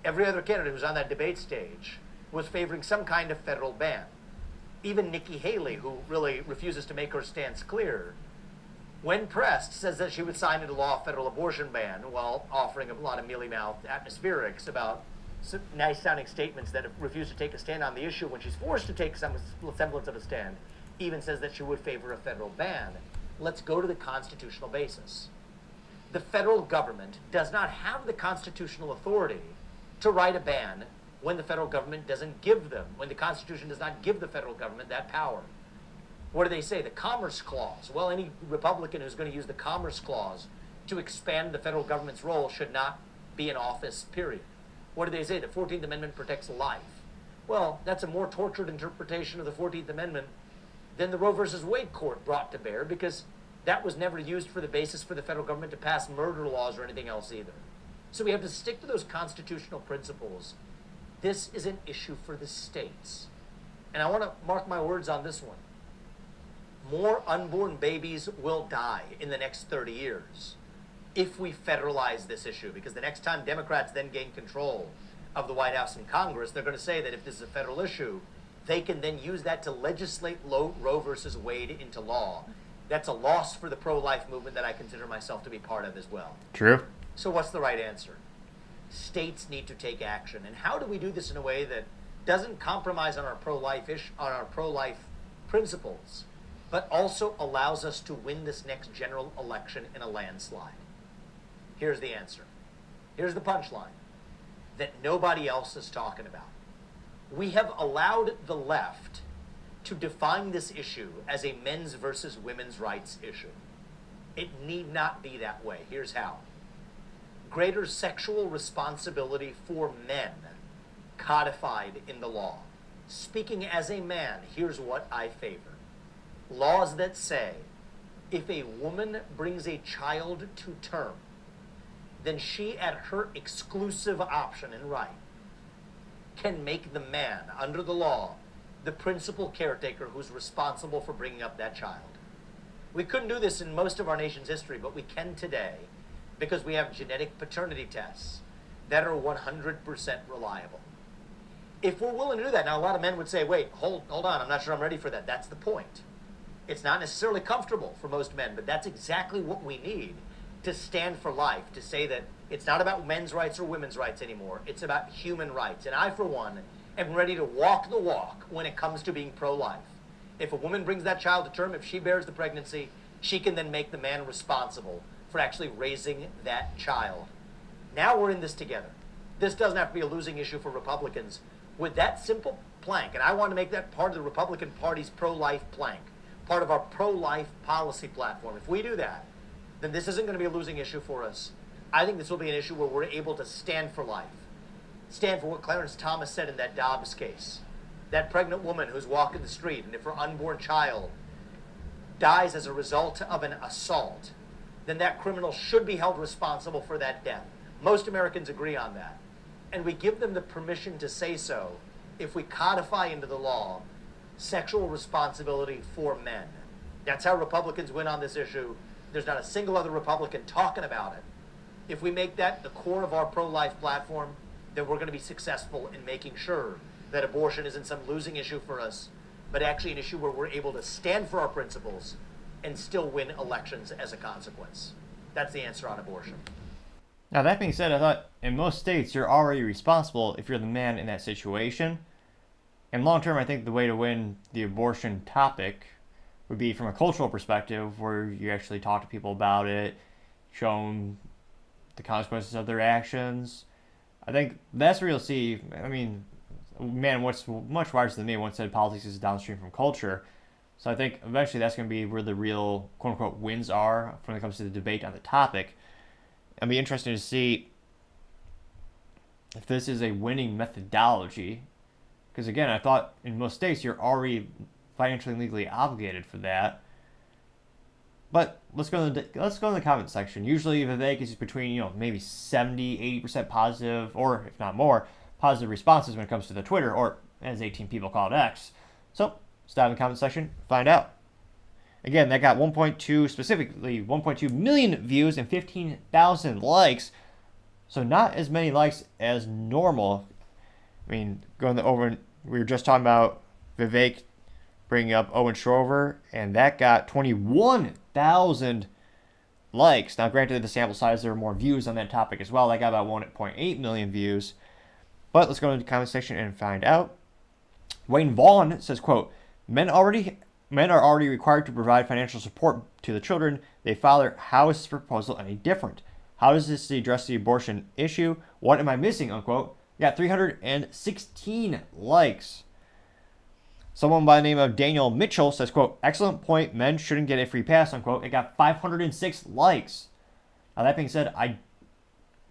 Every other candidate who's on that debate stage was favoring some kind of federal ban. Even Nikki Haley, who really refuses to make her stance clear, when pressed, says that she would sign into law a federal abortion ban while offering a lot of mealy-mouthed atmospherics about some nice-sounding statements that refuse to take a stand on the issue when she's forced to take some semblance of a stand, even says that she would favor a federal ban. Let's go to the constitutional basis. The federal government does not have the constitutional authority to write a ban when the federal government doesn't give them, when the Constitution does not give the federal government that power. What do they say? The Commerce Clause. Well, any Republican who's going to use the Commerce Clause to expand the federal government's role should not be in office, period. What do they say? The 14th Amendment protects life. Well, that's a more tortured interpretation of the 14th Amendment than the Roe versus Wade court brought to bear, because that was never used for the basis for the federal government to pass murder laws or anything else either. So we have to stick to those constitutional principles. This is an issue for the states. And I want to mark my words on this one. More unborn babies will die in the next 30 years if we federalize this issue, because the next time Democrats then gain control of the White House and Congress, they're going to say that if this is a federal issue, they can then use that to legislate Roe versus Wade into law. That's a loss for the pro-life movement that I consider myself to be part of as well. True. So what's the right answer? States need to take action. And how do we do this in a way that doesn't compromise on our pro-life principles, but also allows us to win this next general election in a landslide? Here's the answer. Here's the punchline that nobody else is talking about. We have allowed the left to define this issue as a men's versus women's rights issue. It need not be that way. Here's how. Greater sexual responsibility for men codified in the law. Speaking as a man, here's what I favor. Laws that say if a woman brings a child to term, then she, at her exclusive option and right, can make the man, under the law, the principal caretaker who's responsible for bringing up that child. We couldn't do this in most of our nation's history, but we can today because we have genetic paternity tests that are 100% reliable. If we're willing to do that, now a lot of men would say, wait, hold on, I'm not sure I'm ready for that. That's the point. It's not necessarily comfortable for most men, but that's exactly what we need to stand for life, to say that it's not about men's rights or women's rights anymore. It's about human rights. And I, for one, am ready to walk the walk when it comes to being pro-life. If a woman brings that child to term, if she bears the pregnancy, she can then make the man responsible for actually raising that child. Now we're in this together. This doesn't have to be a losing issue for Republicans. With that simple plank, and I want to make that part of the Republican Party's pro-life plank, part of our pro-life policy platform. If we do that, then this isn't going to be a losing issue for us. I think this will be an issue where we're able to stand for life. Stand for what Clarence Thomas said in that Dobbs case. That pregnant woman who's walking the street, and if her unborn child dies as a result of an assault, then that criminal should be held responsible for that death. Most Americans agree on that. And we give them the permission to say so if we codify into the law sexual responsibility for men. That's how Republicans win on this issue. There's not a single other Republican talking about it. If we make that the core of our pro-life platform, then we're going to be successful in making sure that abortion isn't some losing issue for us, but actually an issue where we're able to stand for our principles and still win elections as a consequence. That's the answer on abortion. Now, that being said, I thought in most states you're already responsible if you're the man in that situation. And long term, I think the way to win the abortion topic would be from a cultural perspective, where you actually talk to people about it, show them the consequences of their actions. I think that's where you'll see, I mean, a man what's much wiser than me once said politics is downstream from culture. So I think eventually that's going to be where the real quote-unquote wins are when it comes to the debate on the topic. It'll be interesting to see if this is a winning methodology. Because again, I thought in most states you're already financially and legally obligated for that. But let's go to the comment section. Usually Vivek is between maybe 70-80% positive, or if not more, positive responses when it comes to the Twitter, or as 18 people called X. So stop in the comment section, find out. Again, that got 1.2 million views and 15,000 likes. So not as many likes as normal. I mean, going over, we were just talking about Vivek bringing up Owen Shroyer, and that got 21,000 likes. Now, granted, the sample size, there were more views on that topic as well. That got about 1.8 million views. But let's go into the comment section and find out. Wayne Vaughn says, quote, Men are already required to provide financial support to the children they father. How is this proposal any different? How does this address the abortion issue? What am I missing, unquote? Got 316 likes. Someone by the name of Daniel Mitchell says, quote, excellent point. Men shouldn't get a free pass, unquote. It got 506 likes. Now, that being said,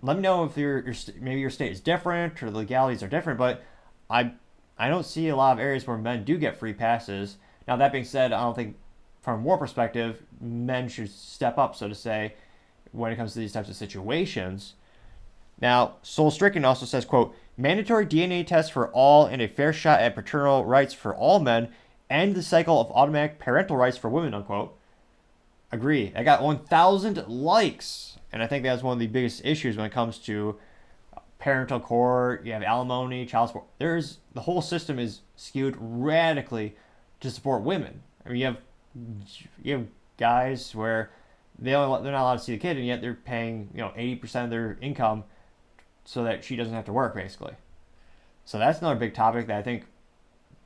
let me know if maybe your state is different or the legalities are different, but I don't see a lot of areas where men do get free passes. Now, that being said, I don't think from a moral perspective, men should step up, so to say, when it comes to these types of situations. Now, Soul Stricken also says, quote, mandatory DNA tests for all and a fair shot at paternal rights for all men, end the cycle of automatic parental rights for women, unquote. Agree. I got 1,000 likes, and I think that's one of the biggest issues when it comes to parental court. You have alimony, child support. The whole system is skewed radically to support women. I mean, you have guys where they're not allowed to see the kid, and yet they're paying 80% of their income so that she doesn't have to work, basically. So that's another big topic that I think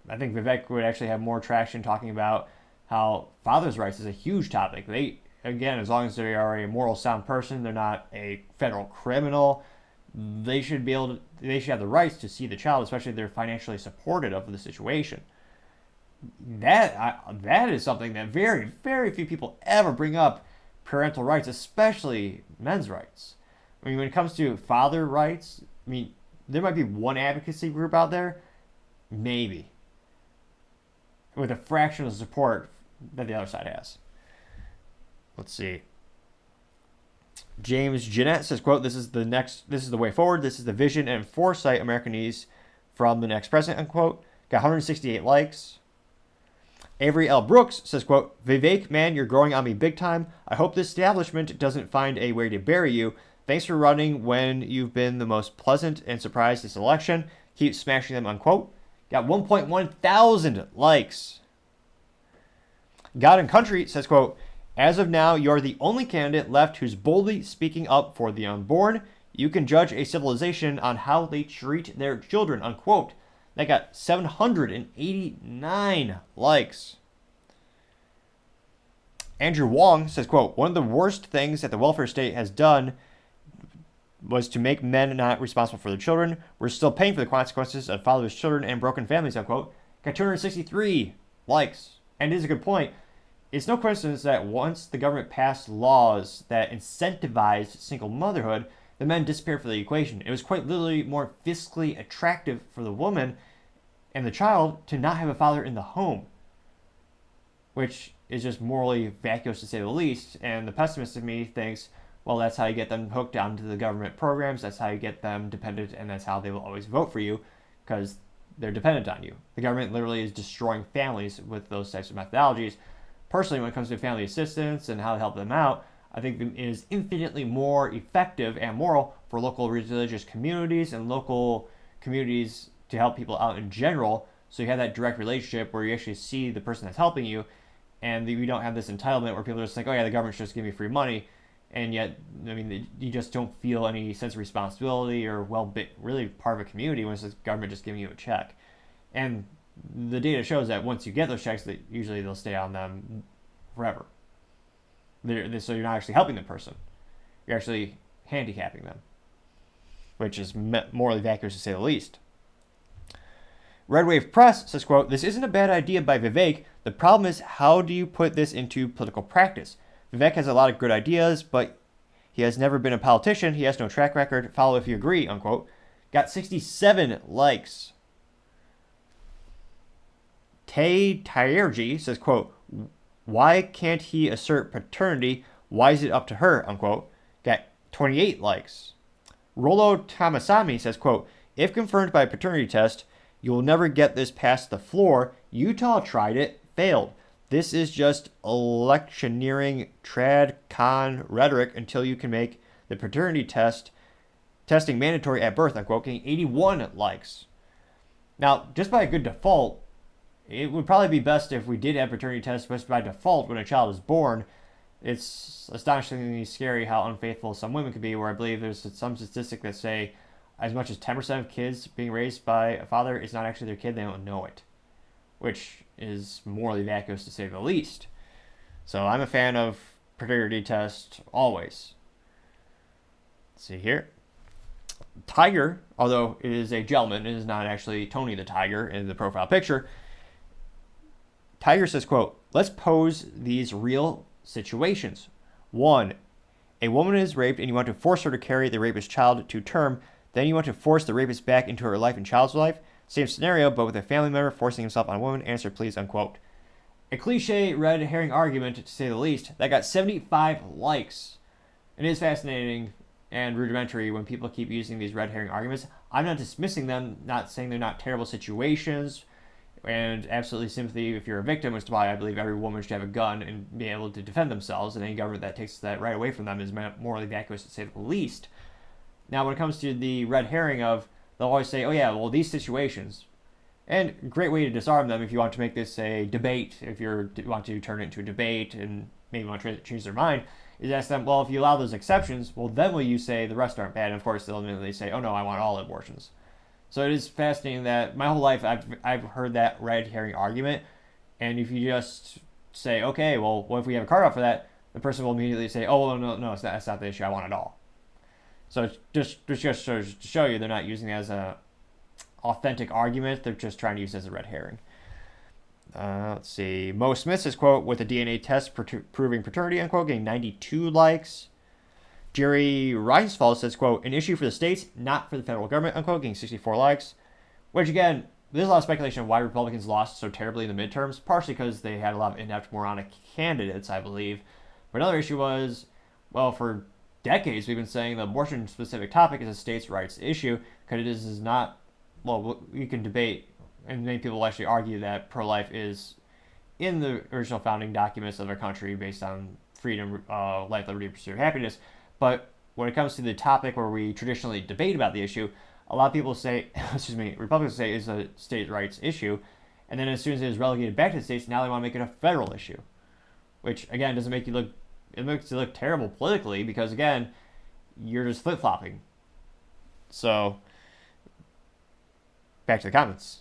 Vivek would actually have more traction talking about. How fathers' rights is a huge topic. Again, as long as they are a moral sound person, they're not a federal criminal, they should have the rights to see the child, especially if they're financially supported of the situation. That is something that very, very few people ever bring up, parental rights, especially men's rights. I mean, when it comes to father rights, I mean, there might be one advocacy group out there, maybe, with a fraction of the support that the other side has. Let's see. James Jeanette says, quote, this is the way forward. This is the vision and foresight America needs from the next president, unquote. Got 168 likes. Avery L. Brooks says, quote, Vivek, man, you're growing on me big time. I hope this establishment doesn't find a way to bury you. Thanks for running when you've been the most pleasant and surprised this election. Keep smashing them, unquote. Got 1.1 thousand likes. God and Country says, quote, as of now, you're the only candidate left who's boldly speaking up for the unborn. You can judge a civilization on how they treat their children, unquote. That got 789 likes. Andrew Wong says, quote, one of the worst things that the welfare state has done was to make men not responsible for their children. We're still paying for the consequences of fatherless children and broken families, unquote. Got 263 likes. And it is a good point. It's no coincidence that once the government passed laws that incentivized single motherhood, the men disappeared from the equation. It was quite literally more fiscally attractive for the woman and the child to not have a father in the home, which is just morally vacuous to say the least. And the pessimist in me thinks, well, that's how you get them hooked onto the government programs. That's how you get them dependent, and that's how they will always vote for you, because they're dependent on you. The government literally is destroying families with those types of methodologies. Personally, when it comes to family assistance and how to help them out, I think it is infinitely more effective and moral for local religious communities and local communities to help people out in general. So you have that direct relationship where you actually see the person that's helping you, and you don't have this entitlement where people just think, oh yeah, the government should just give me free money, and yet, I mean, you just don't feel any sense of responsibility or really part of a community when it's the government just giving you a check. And the data shows that once you get those checks, that usually they'll stay on them forever. So you're not actually helping the person. You're actually handicapping them, which is morally vacuous to say the least. Red Wave Press says, quote, this isn't a bad idea by Vivek. The problem is, how do you put this into political practice? Vivek has a lot of good ideas, but he has never been a politician. He has no track record. Follow if you agree, unquote. Got 67 likes. Tay Tyerji says, quote, why can't he assert paternity? Why is it up to her, unquote. Got 28 likes. Rolo Tamasami says, quote, if confirmed by a paternity test, You'll never get this past the floor. Utah tried it, failed. This is just electioneering trad con rhetoric until you can make the paternity testing mandatory at birth, unquote, getting 81 likes. Now, just by a good default, it would probably be best if we did have paternity tests just by default when a child is born. It's astonishingly scary how unfaithful some women could be, where I believe there's some statistic that say as much as 10% of kids being raised by a father is not actually their kid, they don't know it, which is morally vacuous to say the least. So I'm a fan of paternity test always. Let's see here. Tiger, although it is a gentleman, it is not actually Tony the Tiger in the profile picture. Tiger says, quote, let's pose these real situations. 1. A woman is raped and you want to force her to carry the rapist's child to term. Then you want to force the rapist back into her life and child's life. Same scenario, but with a family member forcing himself on a woman. Answer, please, unquote. A cliche red herring argument, to say the least, that got 75 likes. It is fascinating and rudimentary when people keep using these red herring arguments. I'm not dismissing them, not saying they're not terrible situations, and absolutely sympathy if you're a victim, which is why I believe every woman should have a gun and be able to defend themselves, and any government that takes that right away from them is morally vacuous, to say the least. Now, when it comes to the red herring of, they'll always say, oh yeah, well, these situations, and great way to disarm them if you want to make this a debate, if you want to turn it into a debate and maybe want to change their mind, is ask them, well, if you allow those exceptions, well, then will you say the rest aren't bad? And of course, they'll immediately say, oh no, I want all abortions. So it is fascinating that my whole life I've heard that red herring argument, and if you just say, okay, well, what if we have a carve out for that? The person will immediately say, oh, well, no, that's not the issue. I want it all. So it just to show you they're not using it as a authentic argument. They're just trying to use it as a red herring. Let's see. Mo Smith says, quote, with a DNA test proving paternity, unquote, getting 92 likes. Jerry Reisfall says, quote, an issue for the states, not for the federal government, unquote, getting 64 likes. Which, again, there's a lot of speculation on why Republicans lost so terribly in the midterms, partially because they had a lot of inept moronic candidates, I believe. But another issue was, well, for decades we've been saying the abortion-specific topic is a states' rights issue, because it is not, well, we can debate, and many people actually argue that pro-life is in the original founding documents of our country based on freedom, life, liberty, pursuit of happiness. But when it comes to the topic where we traditionally debate about the issue, a lot of people say, Republicans say it's a state rights issue, and then as soon as it is relegated back to the states, now they want to make it a federal issue, which again doesn't make you look, it makes you look terrible politically because again, you're just flip-flopping. So, back to the comments.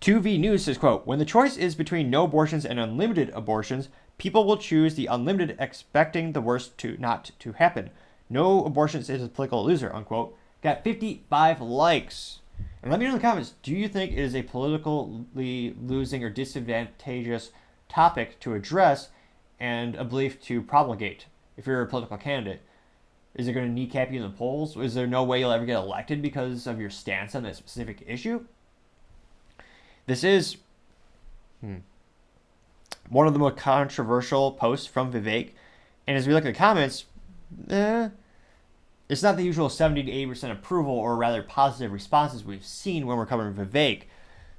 2V News says, quote, when the choice is between no abortions and unlimited abortions, people will choose the unlimited expecting the worst to not to happen. No abortions is a political loser, unquote. Got 55 likes. And let me know in the comments, do you think it is a politically losing or disadvantageous topic to address and a belief to promulgate if you're a political candidate? Is it going to kneecap you in the polls? Is there no way you'll ever get elected because of your stance on that specific issue? This is one of the most controversial posts from Vivek. And as we look at the comments, it's not the usual 70 to 80% approval or rather positive responses we've seen when we're covering Vivek.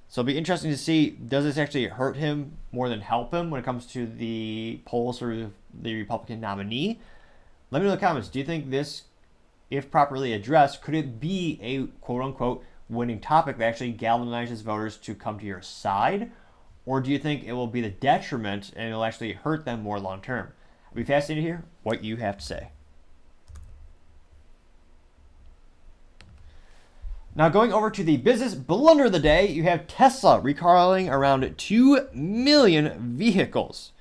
So it'll be interesting to see, does this actually hurt him more than help him when it comes to the polls for the Republican nominee? Let me know in the comments, do you think this, if properly addressed, could it be a quote-unquote winning topic that actually galvanizes voters to come to your side? Or do you think it will be the detriment and it'll actually hurt them more long term? I'll be fascinated to hear what you have to say. Now going over to the business blunder of the day, you have Tesla recalling around 2 million vehicles.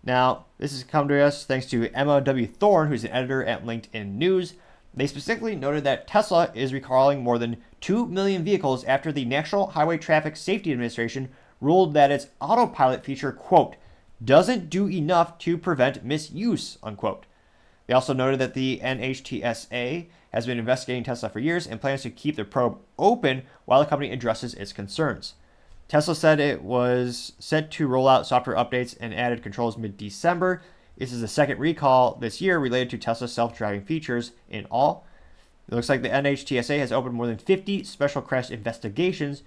Now, this has come to us thanks to Emma W. Thorne, who's an editor at LinkedIn News. They specifically noted that Tesla is recalling more than 2 million vehicles after the National Highway Traffic Safety Administration ruled that its autopilot feature, quote, doesn't do enough to prevent misuse, unquote. They also noted that the NHTSA has been investigating Tesla for years and plans to keep the probe open while the company addresses its concerns. Tesla said it was set to roll out software updates and added controls mid-December. This is the second recall this year related to Tesla's self-driving features in all. It looks like the NHTSA has opened more than 50 special crash investigations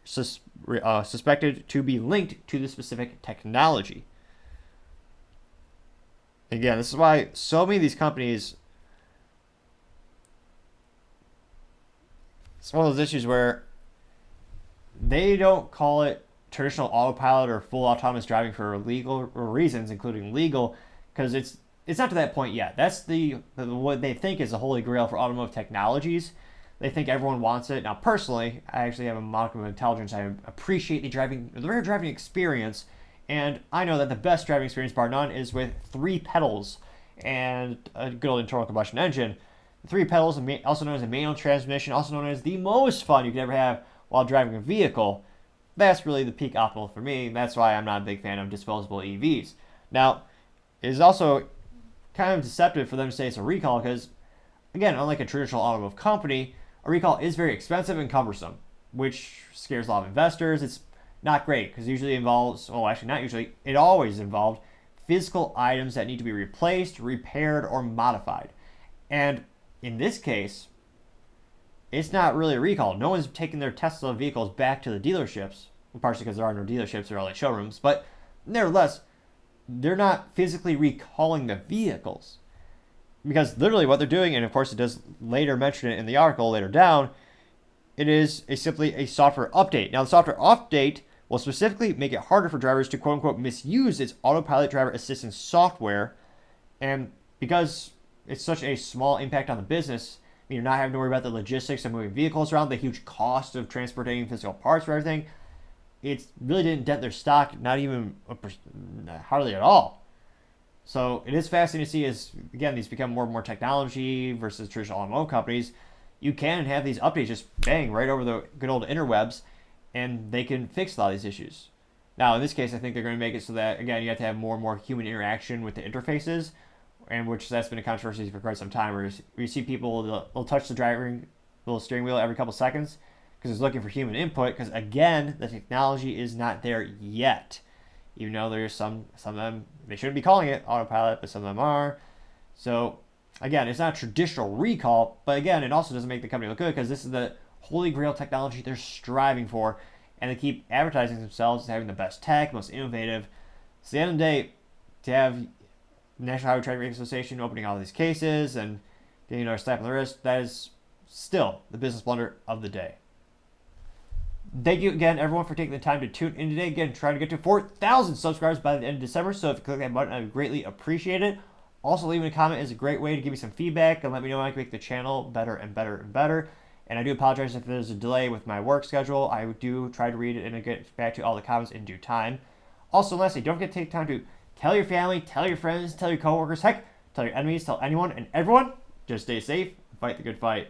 suspected to be linked to the specific technology. Again, this is why so many of these companies, it's one of those issues where they don't call it traditional autopilot or full autonomous driving for legal reasons, including legal, because it's not to that point yet. That's what they think is the holy grail for automotive technologies. They think everyone wants it. Now, personally, I actually have a modicum of intelligence. I appreciate the rare driving experience, and I know that the best driving experience, bar none, is with 3 pedals and a good old internal combustion engine. The 3 pedals, also known as a manual transmission, also known as the most fun you could ever have while driving a vehicle. That's really the peak optimal for me. That's why I'm not a big fan of disposable EVs. Now, it is also kind of deceptive for them to say it's a recall because, again, unlike a traditional automotive company, a recall is very expensive and cumbersome, which scares a lot of investors. It's not great because it usually involves, well, actually not usually, it always involved physical items that need to be replaced, repaired, or modified. And in this case, it's not really a recall. No one's taking their Tesla vehicles back to the dealerships, partially because there are no dealerships, they're all like showrooms, but nevertheless, they're not physically recalling the vehicles. Because literally what they're doing, and of course it does later mention it in the article later down, it is simply a software update. Now the software update will specifically make it harder for drivers to quote unquote misuse its autopilot driver assistance software. And because it's such a small impact on the business, you're not having to worry about the logistics of moving vehicles around, the huge cost of transporting physical parts for everything. It really didn't dent their stock, not even hardly at all. So it is fascinating to see as, again, these become more and more technology versus traditional automotive companies. You can have these updates just bang right over the good old interwebs, and they can fix a lot of these issues. Now, in this case, I think they're going to make it so that, again, you have to have more and more human interaction with the interfaces, and which that's been a controversy for quite some time, where you see people, they'll touch the little steering wheel every couple seconds because it's looking for human input, because, again, the technology is not there yet. Even though there's some of them, they shouldn't be calling it autopilot, but some of them are. So, again, it's not a traditional recall, but again, it also doesn't make the company look good because this is the holy grail technology they're striving for, and they keep advertising themselves as having the best tech, most innovative. So, at the end of the day, to have National Highway Traffic Association opening all these cases and getting another slap on the wrist, that is still the business blunder of the day. Thank you again, everyone, for taking the time to tune in today. Again, trying to get to 4,000 subscribers by the end of December, so if you click that button, I would greatly appreciate it. Also, leaving a comment is a great way to give me some feedback and let me know how I can make the channel better and better and better. And I do apologize if there's a delay with my work schedule. I do try to read it and get back to all the comments in due time. Also, lastly, don't forget to take time to tell your family, tell your friends, tell your coworkers, heck, tell your enemies, tell anyone and everyone. Just stay safe and fight the good fight.